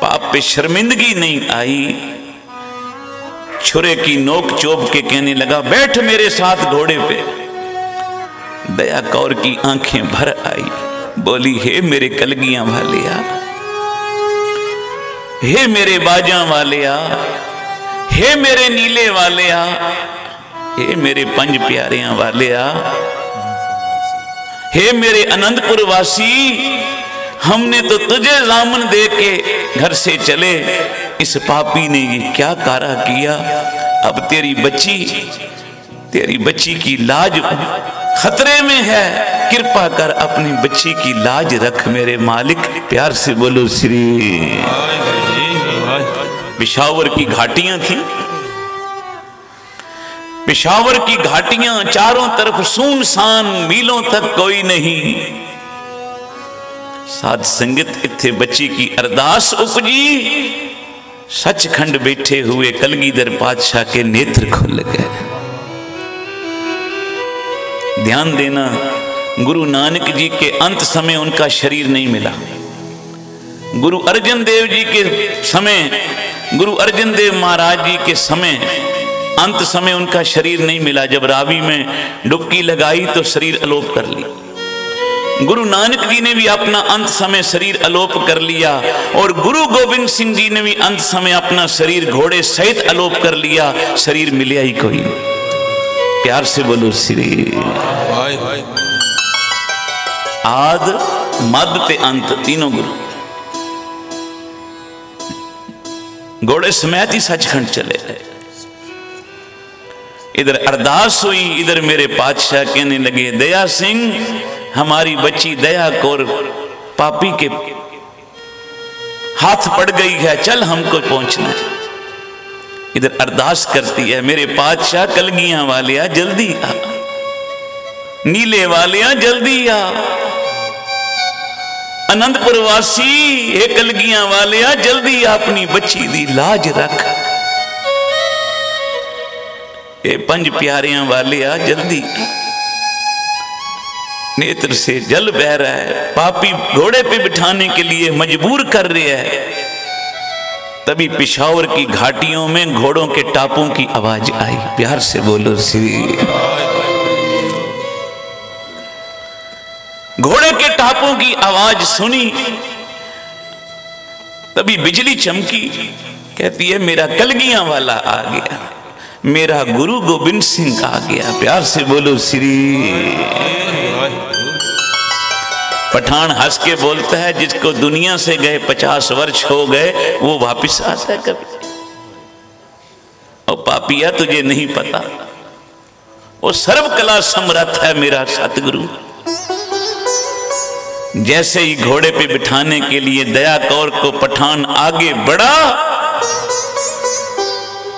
पाप पे शर्मिंदगी नहीं आई। छुरे की नोक चोप के कहने लगा, बैठ मेरे साथ घोड़े पे। दया कौर की आंखें भर आई। बोली, हे मेरे कलगियां वालिया, हे मेरे बाजा वालिया, हे मेरे नीले वालिया, हे मेरे पंज प्यारियां वालिया, हे मेरे अनंतपुर वासी, हमने तो तुझे जामन दे के घर से चले, इस पापी ने ये क्या कारा किया। अब तेरी बच्ची की लाज खतरे में है, कृपा कर अपनी बच्ची की लाज रख मेरे मालिक। प्यार से बोलो श्री। पेशावर की घाटियां थी। पेशावर की घाटियां, चारों तरफ सुनसान, मीलों तक कोई नहीं। साध संगत इत्थे बच्ची की अरदास उपजी। सचखंड बैठे हुए कलगीधर पातशाह के नेत्र खुल गए। ध्यान देना, गुरु नानक जी के अंत समय उनका शरीर नहीं मिला। गुरु अर्जन देव जी के समय, गुरु अर्जन देव महाराज जी के समय, अंत समय उनका शरीर नहीं मिला। जब रावी में डुबकी लगाई तो शरीर अलोप कर ली। गुरु नानक जी ने भी अपना अंत समय शरीर अलोप कर लिया और गुरु गोविंद सिंह जी ने भी अंत समय अपना शरीर घोड़े सहित अलोप कर लिया। शरीर मिलिया ही कोई। प्यार से बोलो श्री आद मद ते अंत तीनों गुरु घोड़े समेत ही सचखंड चले गए। इधर अरदास हुई, इधर मेरे पातशाह कहने लगे दया सिंह हमारी बच्ची दया कौर पापी के हाथ पड़ गई है, चल हमको पहुंचना है। इधर अरदास करती है मेरे पातशाह कलगियां वालिया जल्दी आ, नीले वालिया जल्दी आ, आनंदपुर वासी हे कलगियां वालिया जल्दी अपनी बच्ची दी लाज रख। ये पंज प्यारियां वालिया जल्दी। नेत्र से जल बह रहा है, पापी घोड़े पे बिठाने के लिए मजबूर कर रहे है। तभी पिशावर की घाटियों में घोड़ों के टापों की आवाज आई। प्यार से बोलो श्री। घोड़े के टापों की आवाज सुनी, तभी बिजली चमकी। कहती है मेरा कलगियां वाला आ गया, मेरा गुरु गोविंद सिंह आ गया। प्यार से बोलो श्री। पठान हंस के बोलता है जिसको दुनिया से गए 50 वर्ष हो गए वो वापिस आता है कभी? और पापिया तुझे नहीं पता, वो सर्व कला समर्थ है मेरा सतगुरु। जैसे ही घोड़े पे बिठाने के लिए दया कौर को पठान आगे बढ़ा,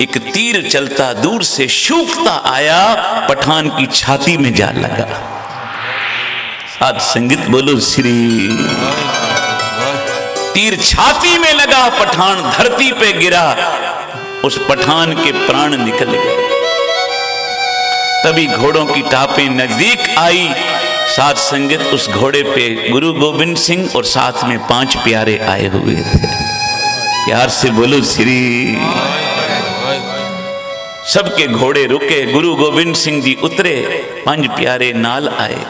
एक तीर चलता दूर से सूखता आया, पठान की छाती में जा लगा। साथ संगीत बोलो श्री। तीर छाती में लगा, पठान धरती पे गिरा, उस पठान के प्राण निकल गए। तभी घोड़ों की टापें नजदीक आई। साथ संगीत उस घोड़े पे गुरु गोविंद सिंह और साथ में 5 प्यारे आए हुए थे। प्यार से बोलो श्री। सबके घोड़े रुके, गुरु गोविंद सिंह जी उतरे, 5 प्यारे नाल आए।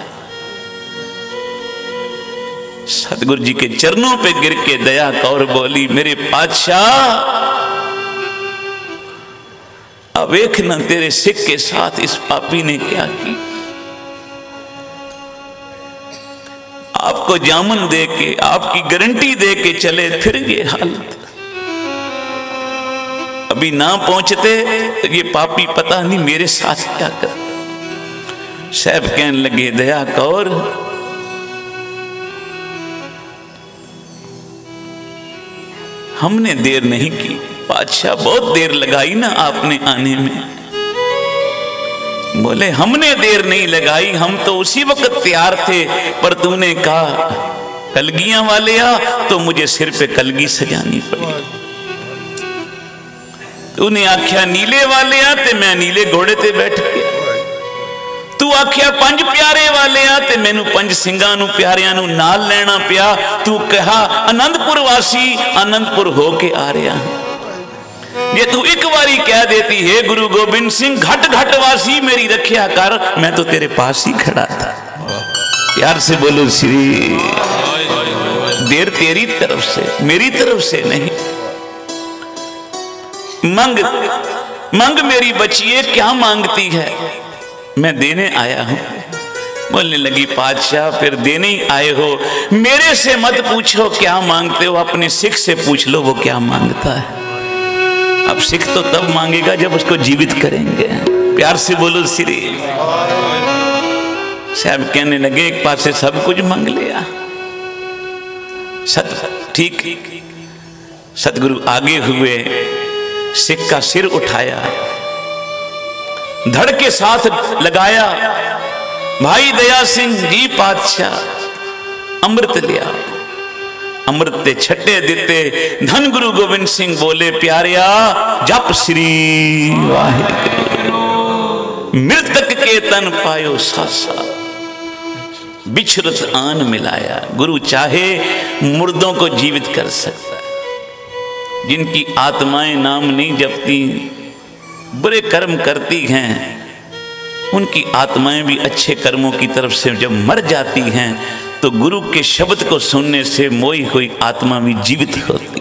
सतगुरु जी के चरणों पे गिर के दया कौर बोली मेरे पातशाह अब देख न तेरे सिख के साथ इस पापी ने क्या की। आपको जामन दे के, आपकी गारंटी दे के चले, फिर ये हालत। अभी ना पहुंचते तो ये पापी पता नहीं मेरे साथ क्या कर। साहब कहने लगे दया कौर हमने देर नहीं की, बादशाह बहुत देर लगाई ना आपने आने में। बोले हमने देर नहीं लगाई, हम तो उसी वक्त तैयार थे, पर तूने कहा कलगियां वाले आ तो मुझे सिर पे कलगी सजानी पड़ी। तूने आख्या नीले वाले आ ते मैं नीले घोड़े ते बैठ गया। तू आख्या 5 प्यारे वाले आ ते मैनू 5 सिंगां नू प्यारियां नू नाल लेना पिया। तू कहा आनंदपुर वासी आनंदपुर हो के आ रहा। ये तू एक बारी कह देती है गुरु गोविंद सिंह घट घट वासी मेरी रखिया कर, मैं तो तेरे पास ही खड़ा था। प्यार से बोलो श्री। देर तेरी तरफ से, मेरी तरफ से नहीं। मंग मंग मेरी बच्चिए क्या मांगती है, मैं देने आया हूं। बोलने लगी पातशाह फिर देने ही आए हो, मेरे से मत पूछो क्या मांगते हो, अपने सिख से पूछ लो वो क्या मांगता है। अब सिख तो तब मांगेगा जब उसको जीवित करेंगे। प्यार से बोलो श्री। साहब कहने लगे एक पास से सब कुछ मांग लिया। ठीक। सतगुरु आगे हुए, सिख का सिर उठाया, धड़ के साथ लगाया। भाई दया सिंह जी पातशाह अमृत लिया। अमृत ते छट्टे दिते। धन गुरु गोविंद सिंह बोले प्यारिया जप श्री वाहिगुरु। मृतक के तन पायो सासा, बिछरत आन मिलाया। गुरु चाहे मुर्दों को जीवित कर सकता है। जिनकी आत्माएं नाम नहीं जपती, बुरे कर्म करती हैं, उनकी आत्माएं भी अच्छे कर्मों की तरफ से जब मर जाती हैं तो तो गुरु के शब्द को सुनने से मोई हुई आत्मा भी जीवित होती,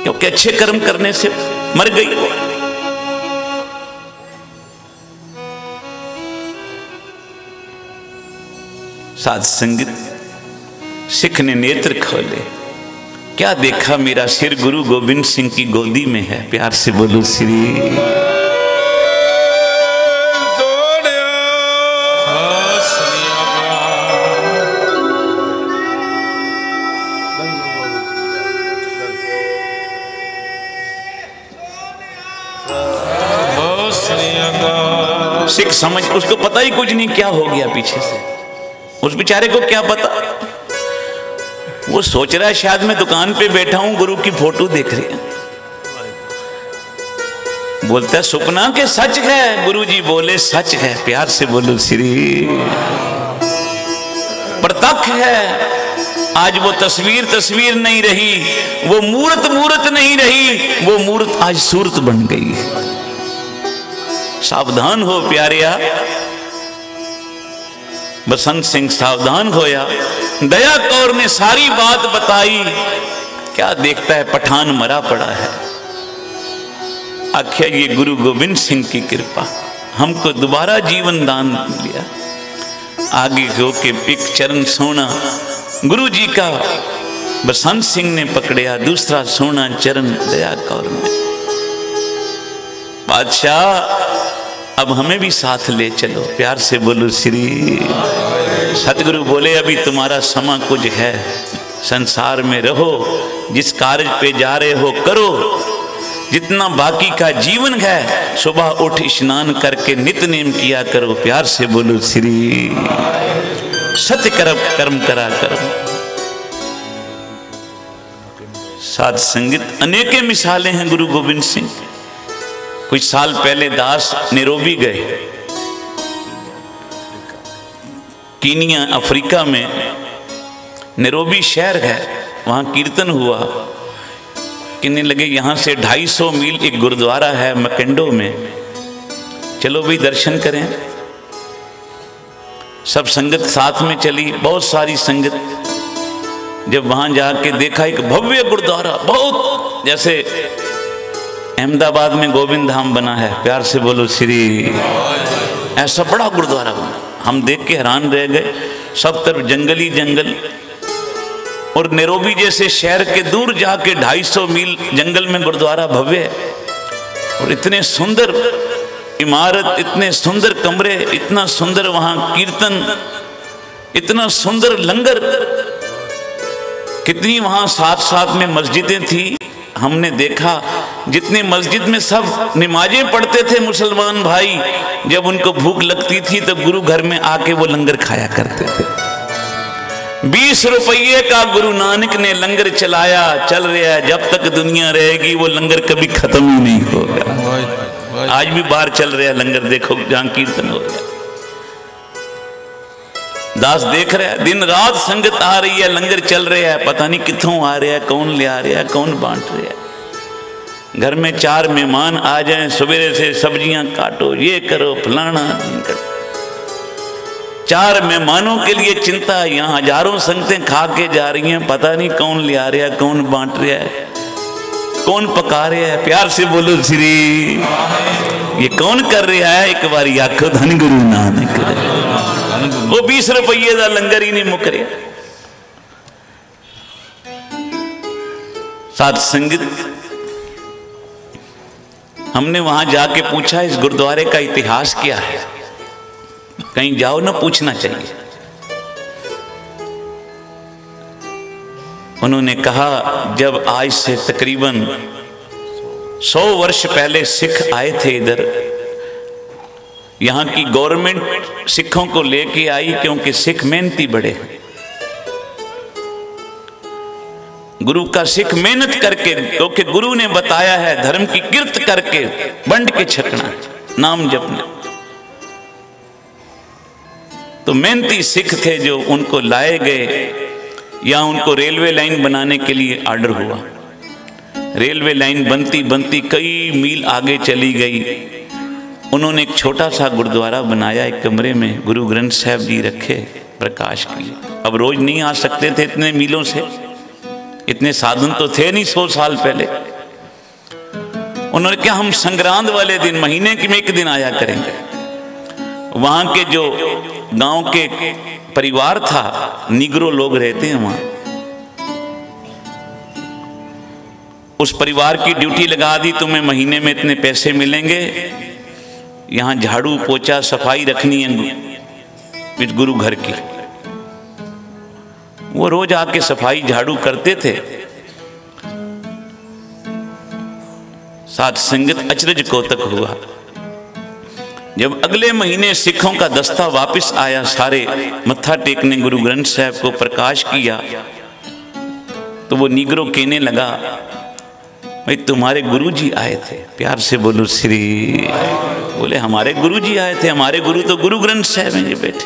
क्योंकि अच्छे कर्म करने से मर गई वो। साध संगत, सिख ने नेत्र खोले, क्या देखा? मेरा सिर गुरु गोविंद सिंह की गोदी में है। प्यार से बोलो श्री। सिख समझ, उसको पता ही कुछ नहीं क्या हो गया पीछे से, उस बेचारे को क्या पता। वो सोच रहा है शायद मैं दुकान पे बैठा हूं, गुरु की फोटो देख रही है। बोलता है सुपना के सच है, गुरु जी बोले सच है। प्यार से बोलो श्री। प्रत्यक्ष है। आज वो तस्वीर तस्वीर नहीं रही, वो मूर्त मूर्त नहीं रही, वो मूर्त आज सूरत बन गई। सावधान हो प्यारिया। बसंत सिंह सावधान होया। दया कौर ने सारी बात बताई। क्या देखता है, पठान मरा पड़ा है। आख्या ये गुरु गोविंद सिंह की कृपा, हमको दोबारा जीवन दान दिया। आगे हो के पिक चरण सोना गुरु जी का बसंत सिंह ने पकड़िया, दूसरा सोना चरण दया कौर ने। बादशाह अब हमें भी साथ ले चलो। प्यार से बोलो श्री। सतगुरु बोले अभी तुम्हारा समा कुछ है, संसार में रहो, जिस कार्य पे जा रहे हो करो, जितना बाकी का जीवन है सुबह उठ स्नान करके नित्य नेम किया करो। प्यार से बोलो श्री। सत्य कर्म करा करो। साध संगत, अनेक मिसालें हैं गुरु गोविंद सिंह। कुछ साल पहले दास नैरोबी गए, कीनिया अफ्रीका में नैरोबी शहर है, वहां कीर्तन हुआ। कहने लगे यहाँ से 250 मील एक गुरुद्वारा है मकंडो में, चलो भी दर्शन करें। सब संगत साथ में चली, बहुत सारी संगत। जब वहां जाके देखा एक भव्य गुरुद्वारा, बहुत जैसे अहमदाबाद में गोविंद धाम बना है। प्यार से बोलो श्री। ऐसा बड़ा गुरुद्वारा बना, हम देख के हैरान रह गए। सब तरफ जंगल ही जंगल, और नैरोबी जैसे शहर के दूर जाके 250 मील जंगल में गुरुद्वारा भव्य है। और इतने सुंदर इमारत, इतने सुंदर कमरे, इतना सुंदर वहां कीर्तन, इतना सुंदर लंगर। कितनी वहां साथ साथ में मस्जिदें थी। हमने देखा जितने मस्जिद में सब नमाजें पढ़ते थे मुसलमान भाई, जब उनको भूख लगती थी तो गुरु घर में आके वो लंगर खाया करते थे। 20 रुपये का गुरु नानक ने लंगर चलाया, चल रहा है। जब तक दुनिया रहेगी वो लंगर कभी खत्म ही नहीं होगा। आज भी बाहर चल रहा है लंगर, देखो जहां कीर्तन हो गया। दास देख रहा है, दिन रात संगत आ रही है, लंगर चल रहा है, पता नहीं कितों आ रहा है, कौन ले आ रहा है, कौन बांट रहा है। घर में 4 मेहमान आ जाएं, सवेरे से सब्जियां काटो, ये करो, फलाना करो। 4 मेहमानों के लिए चिंता। यहाँ हजारों संगतें खा के जा रही हैं, पता नहीं कौन ले आ रहा है, कौन बांट रहा है, कौन पका रहा है। प्यार से बोलो श्री। ये कौन कर रहा है? एक बार आखो धन गुरु नानक। वो 20 रुपये का लंगर ही नहीं मुक रहा। साथ संगत, हमने वहां जाके पूछा इस गुरुद्वारे का इतिहास क्या है। कहीं जाओ ना, पूछना चाहिए। उन्होंने कहा जब आज से तकरीबन 100 वर्ष पहले सिख आए थे इधर, यहाँ की गवर्नमेंट सिखों को लेके आई, क्योंकि सिख मेहनती बड़े हैं। गुरु का सिख मेहनत करके, क्योंकि गुरु ने बताया है धर्म की कीर्त करके बंट के छकना, नाम जपना। तो मेहनती सिख थे जो उनको लाए गए। या उनको रेलवे लाइन बनाने के लिए आर्डर हुआ। रेलवे लाइन बनती बनती कई मील आगे चली गई। उन्होंने एक छोटा सा गुरुद्वारा बनाया, एक कमरे में गुरु ग्रंथ साहब जी रखे। प्रकाश किया। अब रोज नहीं आ सकते थे इतने मीलों से, इतने साधन तो थे नहीं 100 साल पहले। उन्होंने क्या, हम संक्रांत वाले दिन महीने में एक दिन आया करेंगे। वहां के जो गांव के परिवार था, निग्रो लोग रहते हैं वहां, उस परिवार की ड्यूटी लगा दी, तुम्हें महीने में इतने पैसे मिलेंगे, यहां झाड़ू पोछा सफाई रखनी है इस गुरु घर की। वो रोज आके सफाई झाड़ू करते थे। साथ संगत अचरज कौतक हुआ, जब अगले महीने सिखों का दस्ता वापस आया, सारे मत्था टेकने गुरु ग्रंथ साहब को प्रकाश किया, तो वो निग्रो कहने लगा, भाई तुम्हारे गुरुजी आए थे। प्यार से बोलो श्री। बोले हमारे गुरुजी आए थे, हमारे गुरु तो गुरु ग्रंथ साहब हैं ये बैठे।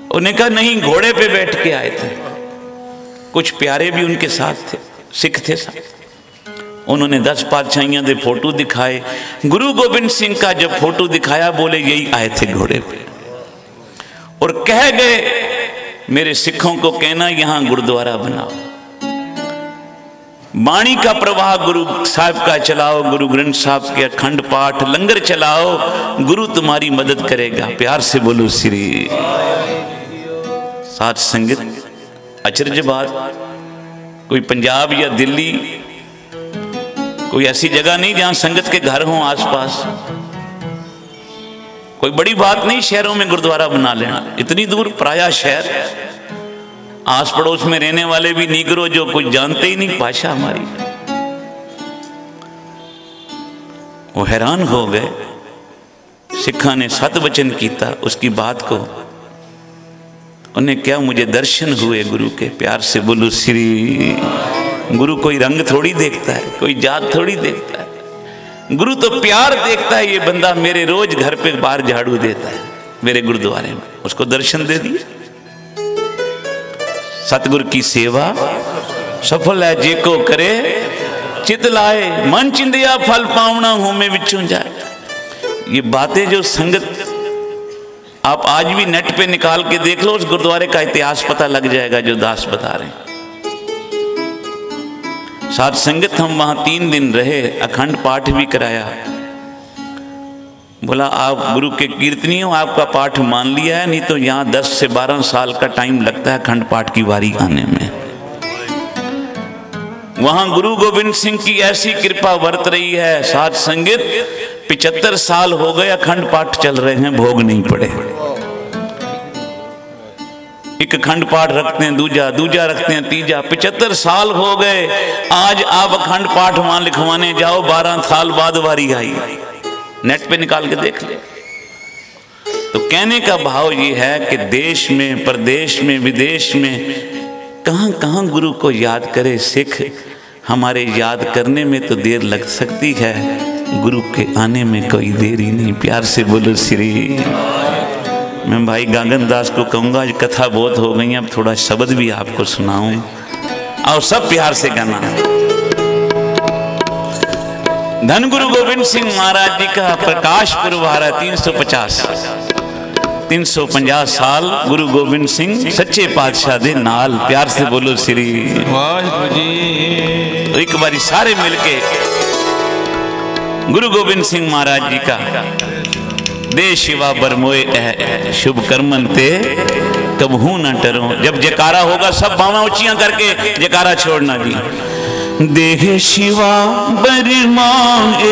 उन्होंने कहा नहीं, घोड़े पे बैठ के आए थे। कुछ प्यारे भी उनके साथ थे, सिख थे साथ। उन्होंने 10 पातशाहियों के फोटो दिखाए। गुरु गोबिंद सिंह का जब फोटो दिखाया, बोले यही आए थे घोड़े पे, और कह गए मेरे सिखों को कहना यहां गुरुद्वारा बनाओ, वाणी का प्रवाह गुरु साहब का चलाओ, गुरु ग्रंथ साहब के अखंड पाठ लंगर चलाओ, गुरु तुम्हारी मदद करेगा। प्यार से बोलो श्री। साथ संगत अचरज बात, कोई पंजाब या दिल्ली, कोई ऐसी जगह नहीं जहां संगत के घर हों आसपास। कोई बड़ी बात नहीं शहरों में गुरुद्वारा बना लेना, इतनी दूर पराया शहर, आस पड़ोस में रहने वाले भी निग्रो जो कुछ जानते ही नहीं भाषा हमारी, वो हैरान हो गए। सिखा ने सत वचन किया उसकी बात को, उन्हें क्या मुझे दर्शन हुए गुरु के। प्यार से बोलो श्री। गुरु कोई रंग थोड़ी देखता है, कोई जात थोड़ी देखता है, गुरु तो प्यार देखता है। ये बंदा मेरे रोज घर पे बाहर झाड़ू देता है मेरे गुरुद्वारे में, उसको दर्शन दे दिए। सतगुरु की सेवा सफल है जे को करे, चित लाए मन चिंदिया फल पावना होमे विचों जाए। ये बातें जो संगत आप आज भी नेट पे निकाल के देख लो, उस गुरुद्वारे का इतिहास पता लग जाएगा जो दास बता रहे हैं। साथ संगत हम वहां 3 दिन रहे, अखंड पाठ भी कराया। बोला आप गुरु के कीर्तनी हो, आपका पाठ मान लिया है, नहीं तो यहाँ 10 से 12 साल का टाइम लगता है अखंड पाठ की बारी आने में। वहां गुरु गोविंद सिंह की ऐसी कृपा बरत रही है। साथ संगत 75 साल हो गए अखंड पाठ चल रहे हैं, भोग नहीं पड़े। एक अखंड पाठ रखते हैं, दूजा रखते हैं, तीजा। 75 साल हो गए। आज आप अखंड पाठ वहां लिखवाने जाओ, 12 साल बाद बारी आई। नेट पे निकाल के देख ले। तो कहने का भाव ये है कि देश में, प्रदेश में, विदेश में कहां कहां गुरु को याद करे सिख। हमारे याद करने में तो देर लग सकती है, गुरु के आने में कोई देरी नहीं। प्यार से बोलो श्री। मैं भाई गागन दास को कहूँगा, आज कथा बहुत हो गई, अब थोड़ा शब्द भी आपको सुनाऊं। और सब प्यार से गाना। धन गुरु गोविंद सिंह महाराज जी का प्रकाश पर्व आ रहा है। 350 साल गुरु गोविंद सिंह सच्चे पातशाह दे नाल। प्यार से बोलो श्री वाहिगुरू जी। तो एक बारी सारे मिलके गुरु गोविंद सिंह महाराज जी का दे शिवा बरमोए शुभ कर्मन ते कबहू न डरो। जब जयकारा होगा सब बावां ऊंचियां करके जयकारा छोड़ना जी। देह शिवा बरमाए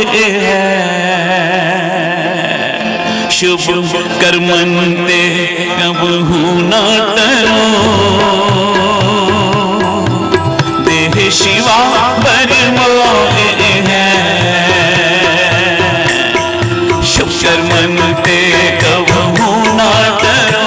शुभ कर्मन ते कबहू न डरो। देह शिवा बरमाए शुभ कर्मन ते कबहू न डरो।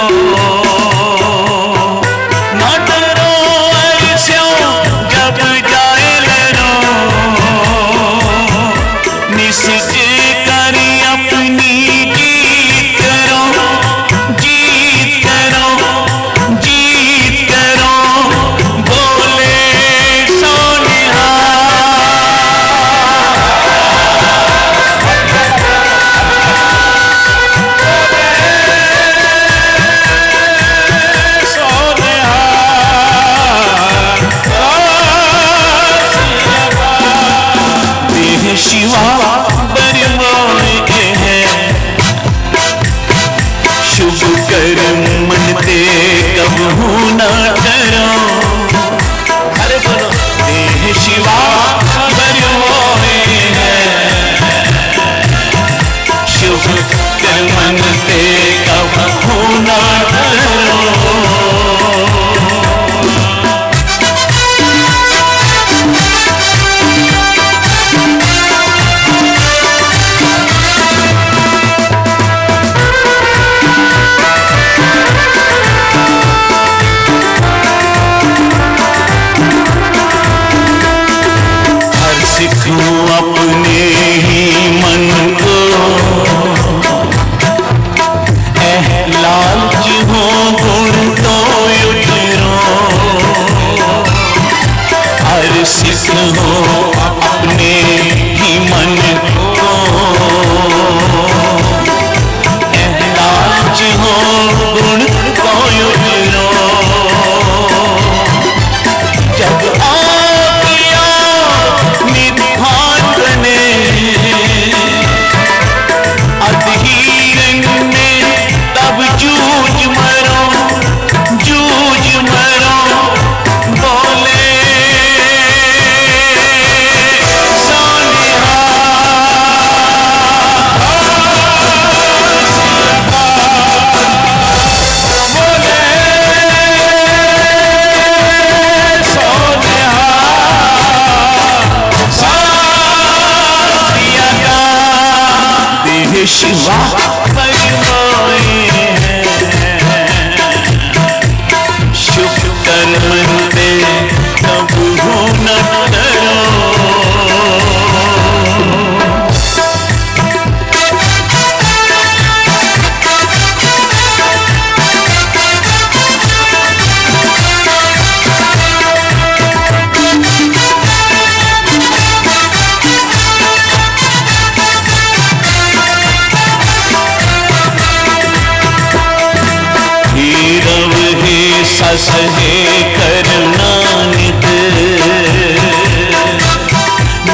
सस है करना नित,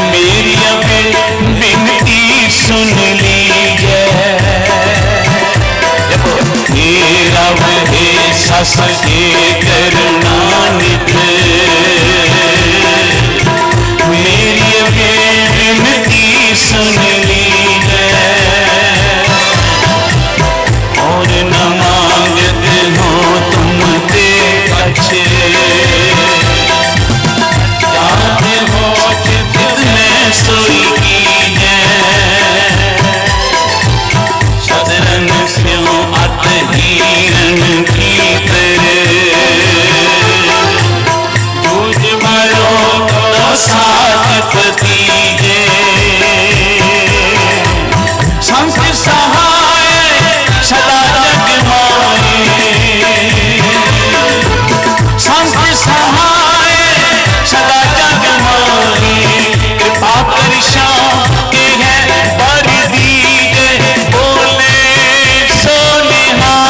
मेरी विनती सुन लीजिए। मेरा वह सस है करना नित, मेरी विनती सुन लीजिए। और न मांगते हो तुम ते अच्छे, चाहते हो जितने सोई कीजिए। सदरन स्यों अतहीन की जूझ मरो तो साथ पतीजे। संत सहाय सदा जग माए, संत सहाय सदा जग माए। कृपा कर श्याम के है बर दीजे, बोले सो मेरी माए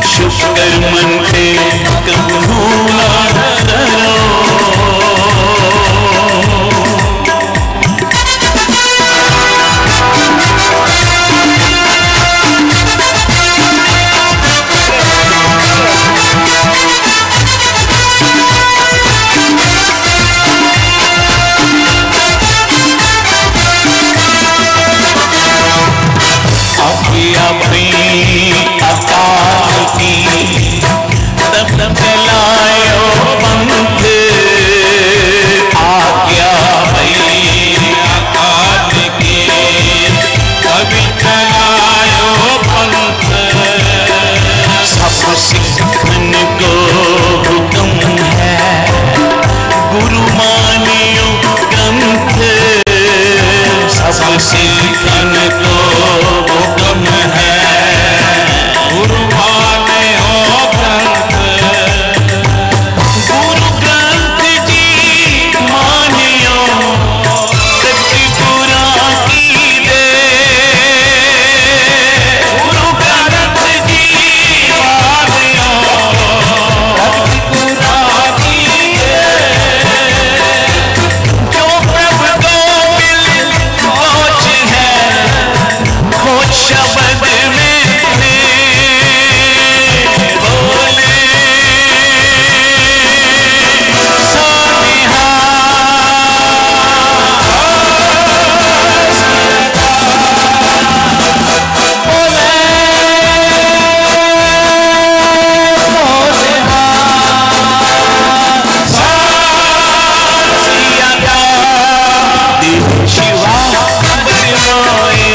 शुक्र मन पे कबू ना डरो। अपनी अकाल की तब चलायो पंथ, आज्ञा भई अकाल की कभी चलायो पंथ। सब सिखन को हुक्म है गुरु मानियो ग्रंथ, सब सिखन को हुक्म है गुरु मानियो ग्रंथ। गुरु ग्रंथ जी मानियो सतपुरा की दे। गुरु ग्रंथ जी मानियो सतपुरा की दे। जो प्रभु को मिल खोज है, खोज शब्द में बोले सोनिहा। बोले सोनिहा। शिवा मोए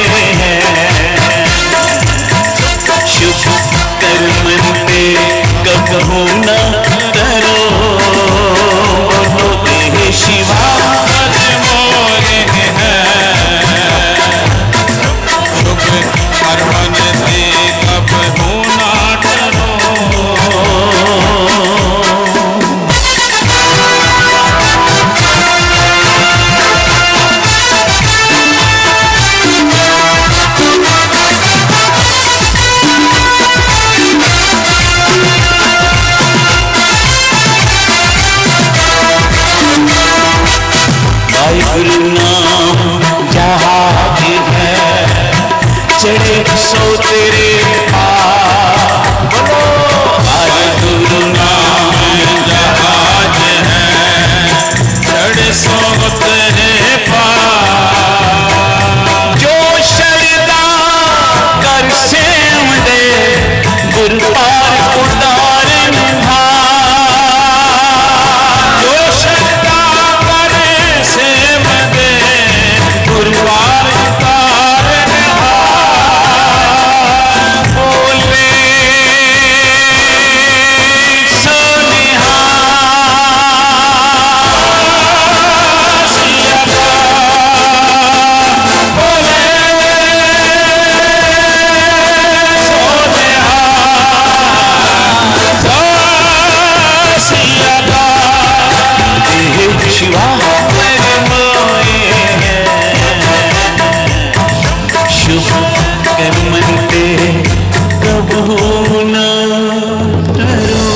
शुक्र मन पे कबहू न डरो। बोले शिवा मोरे हैं शुक्र मन पे कबहू न डरो। गुरु नाम जहाज है चढ़े सो तेरे पार। बोलो गुरु नाम जहाज है चढ़े सो तेरे पार। जो शरदा कर सेव दे गुरु पार उतारन हार। जो शरदा कर सेव दे गुरु पार उतारन हार। शिवा शुभ मनते कबू न करो।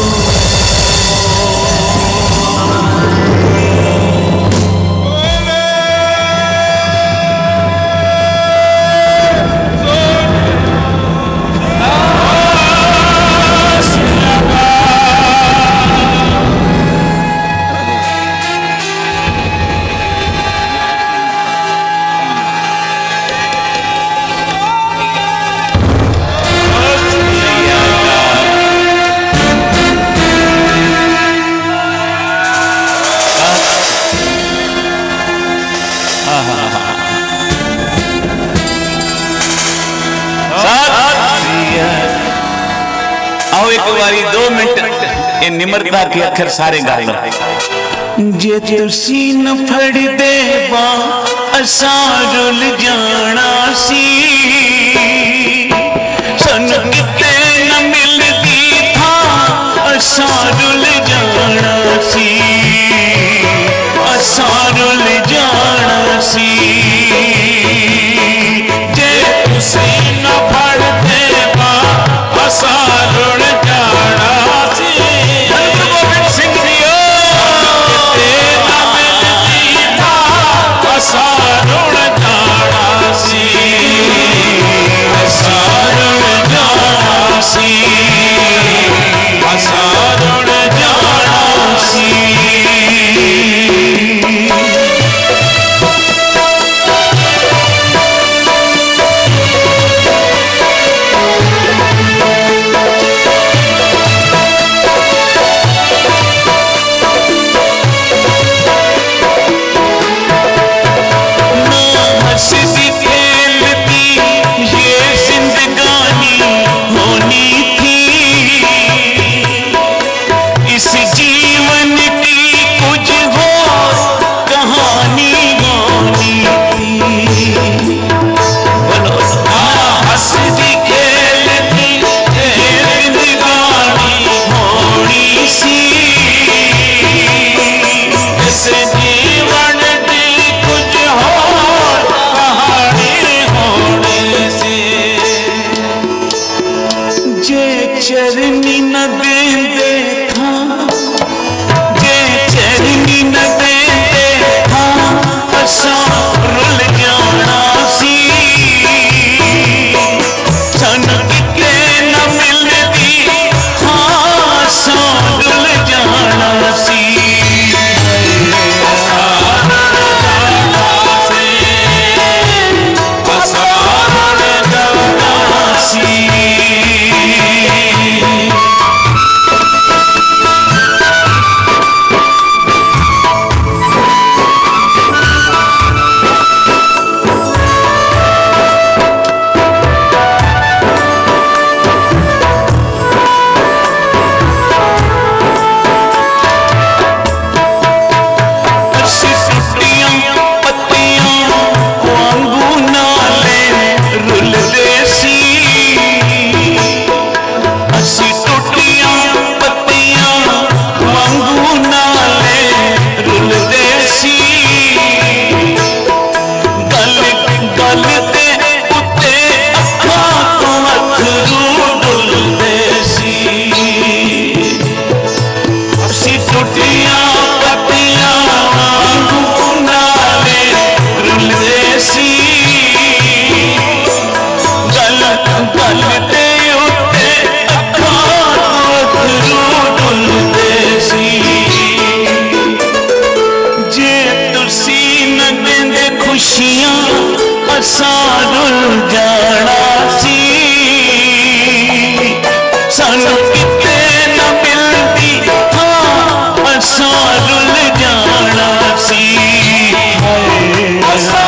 आओ एक बारी 2 मिनट ये निम्रता के अखर सारे गाएंगे। जे तुसी न फड़ दे बा असा रुल जाना सी, सन किते न मिलती था असा रुल जाना सी, असा रुल जाना सी। जे तुसी न फड़ दे बा असा रुल जाना सी, गोविंद सिंह दियो किते न मिलती था असा रुल जाना सी, असा रुल जाना सी, असा रुल जाना सी। चरनी न दे देखा, जे चरनी न दे देखा असा रुल जाना सी, सन किते न मिलती हाँ असा रुल जाना सी, असा रुल जाना सी, असा रुल जाना सी। खुशियां असा रुल जाना सी, सानू किते न मिलती हाँ असा रुल जाना सी, असा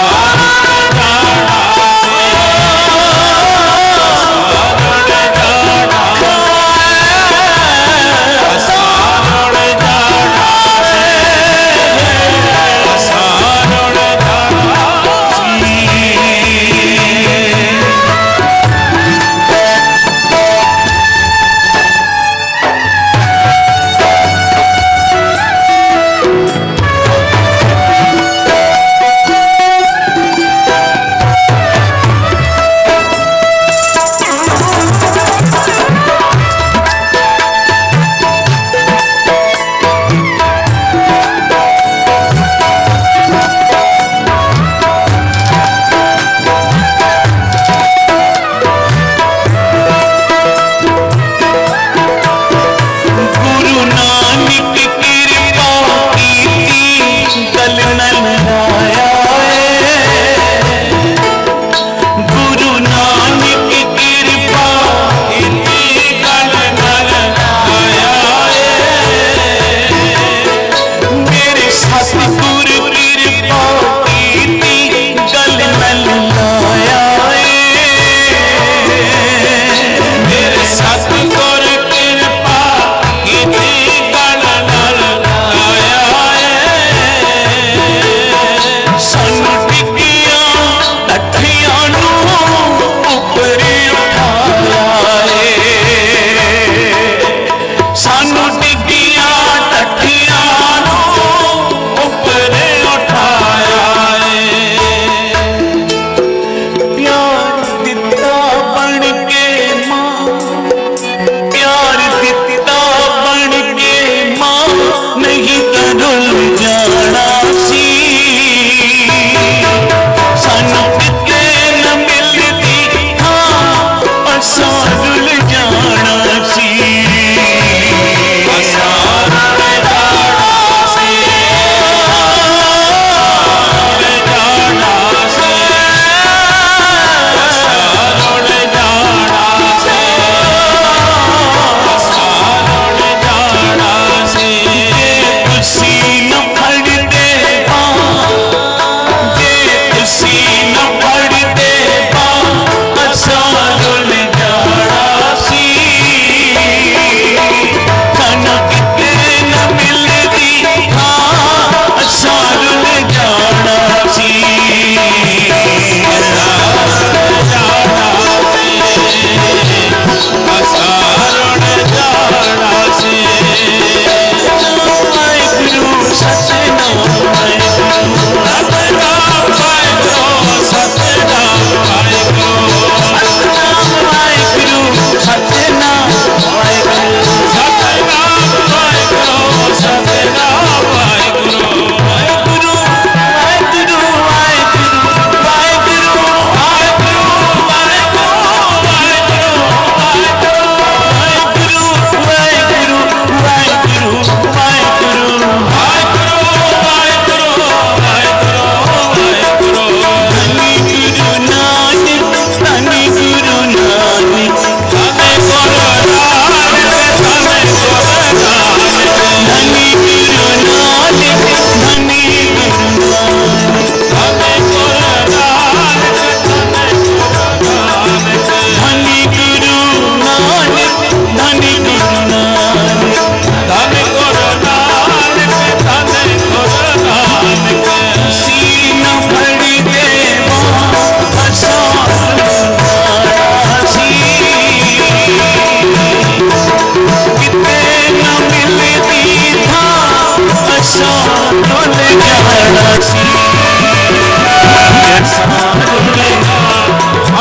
जाना सी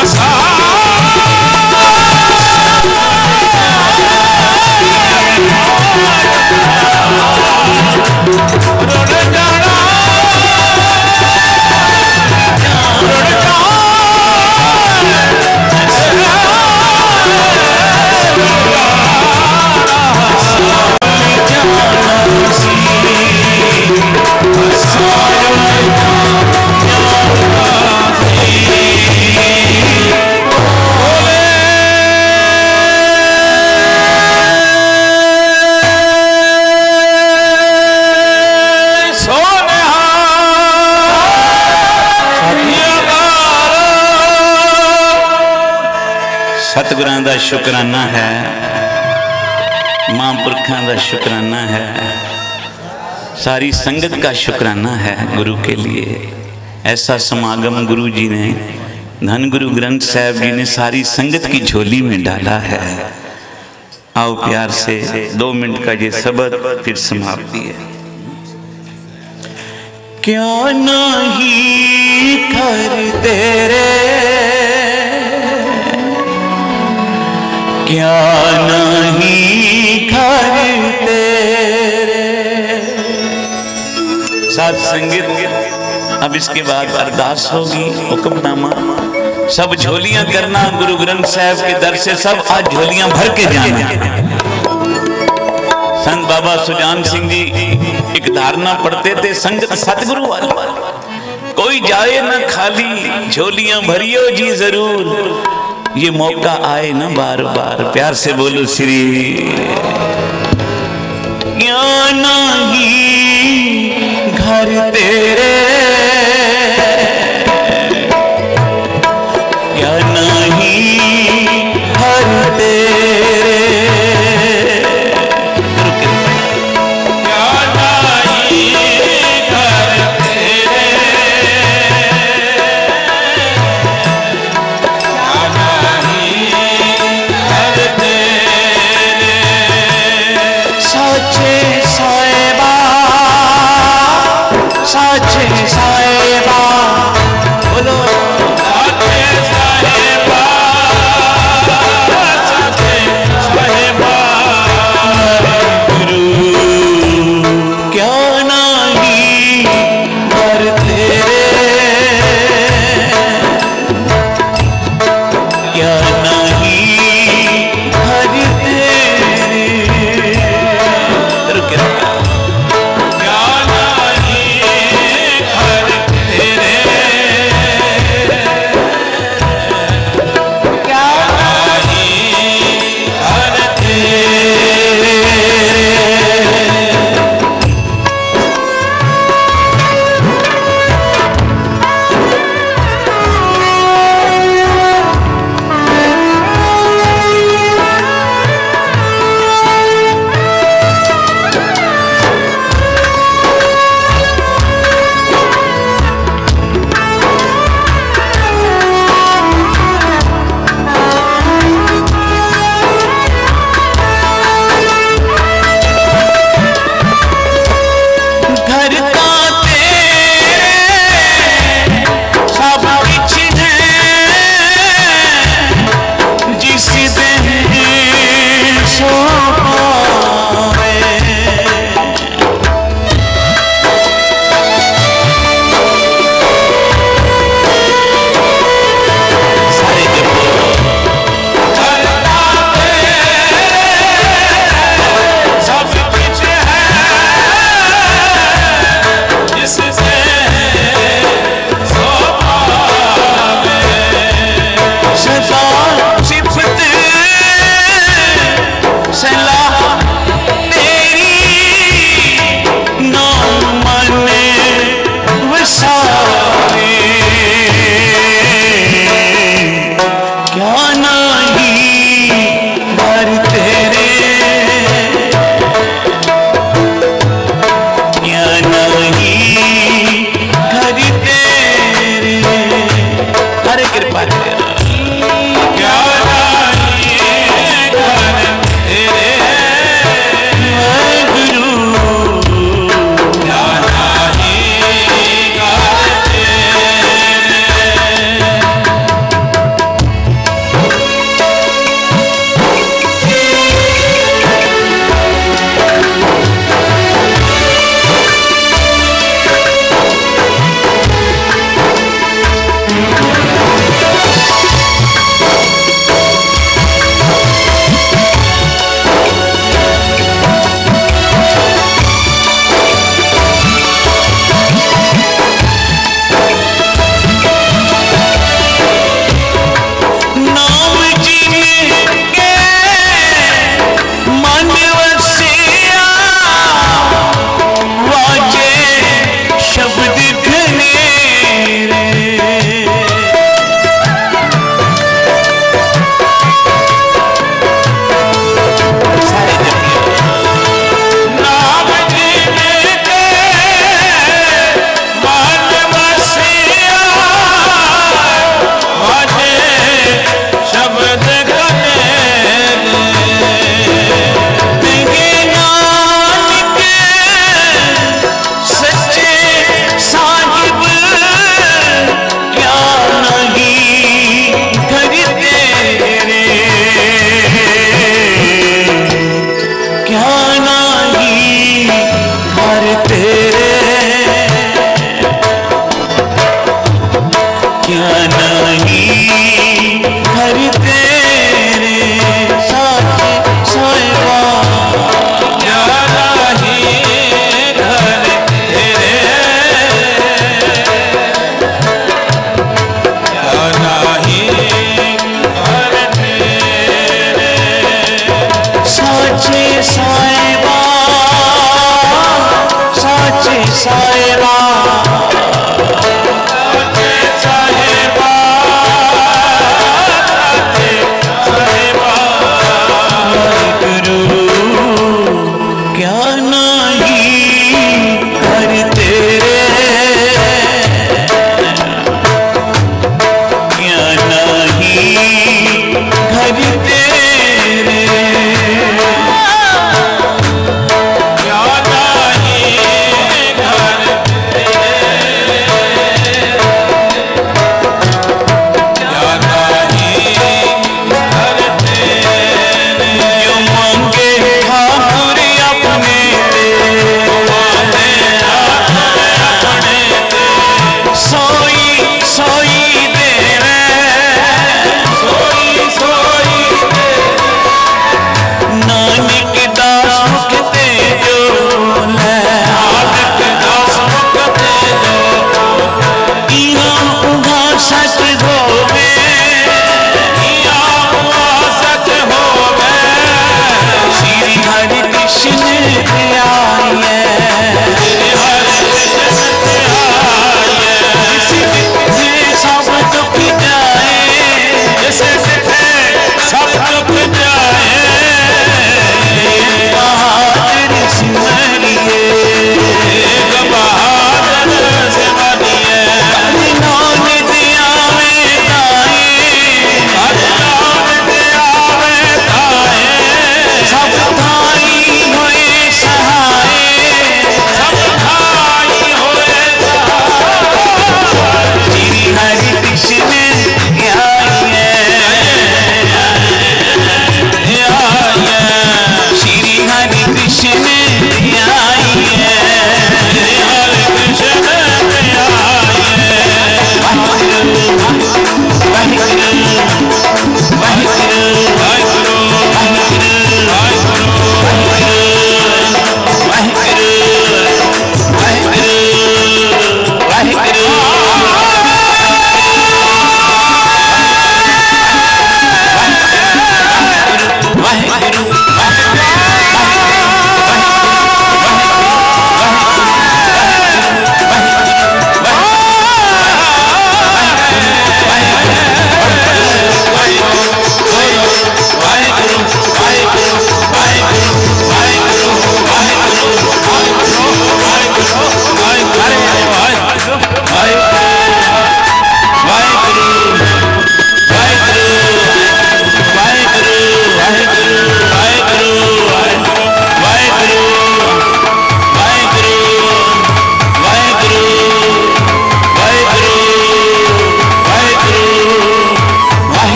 आसा सतगुरां दा शुकराना है, महापुरखों का शुकराना है, सारी संगत का शुकराना है गुरु के लिए। ऐसा समागम गुरु जी ने, धन गुरु ग्रंथ साहब जी ने सारी संगत की झोली में डाला है। आओ प्यार से 2 मिनट का ये शब्द फिर समाप्ति है। क्या नहीं कर तेरे, क्या नहीं कर तेरे। साथ संगीत अब इसके बाद अरदास होगी, हुक्मनामा, सब झोलियां करना गुरु ग्रंथ साहब के दर से, सब आज झोलियां भर के जाना। संत बाबा सुजान सिंह जी एक धारणा पढ़ते थे, संगत सतगुरु वाली, कोई जाए ना खाली, झोलियां भरियो जी जरूर, ये मौका आए ना बार बार। प्यार से बोलो श्री। क्या नहीं घर तेरे, क्या नहीं घर तेरे, क्या नहीं घर तेरे, साचे साहेबा, साचे साहेबा, बोलो साचे साहेबा, साचे साहेबा, गुरु क्या नहीं घर तेरे, क्या नहीं घर तेरे, क्या नहीं घर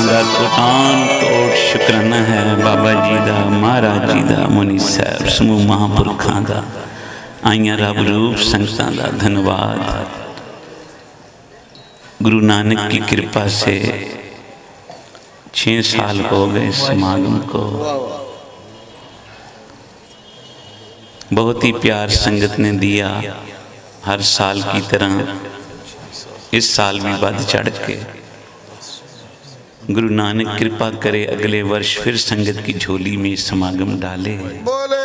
दा कोटान कोट शुकराना है बाबा जी दा, महाराज जी दा, मुनि साहब समूह महापुरखों का, आइया रब रूप संगतां दा धन्यवाद। गुरु नानक की कृपा से 6 साल हो गए समागम को। बहुत ही प्यार संगत ने दिया, हर साल की तरह इस साल भी बढ़ चढ़ के। गुरु नानक कृपा करे अगले वर्ष फिर संगत की झोली में समागम डाले। बोले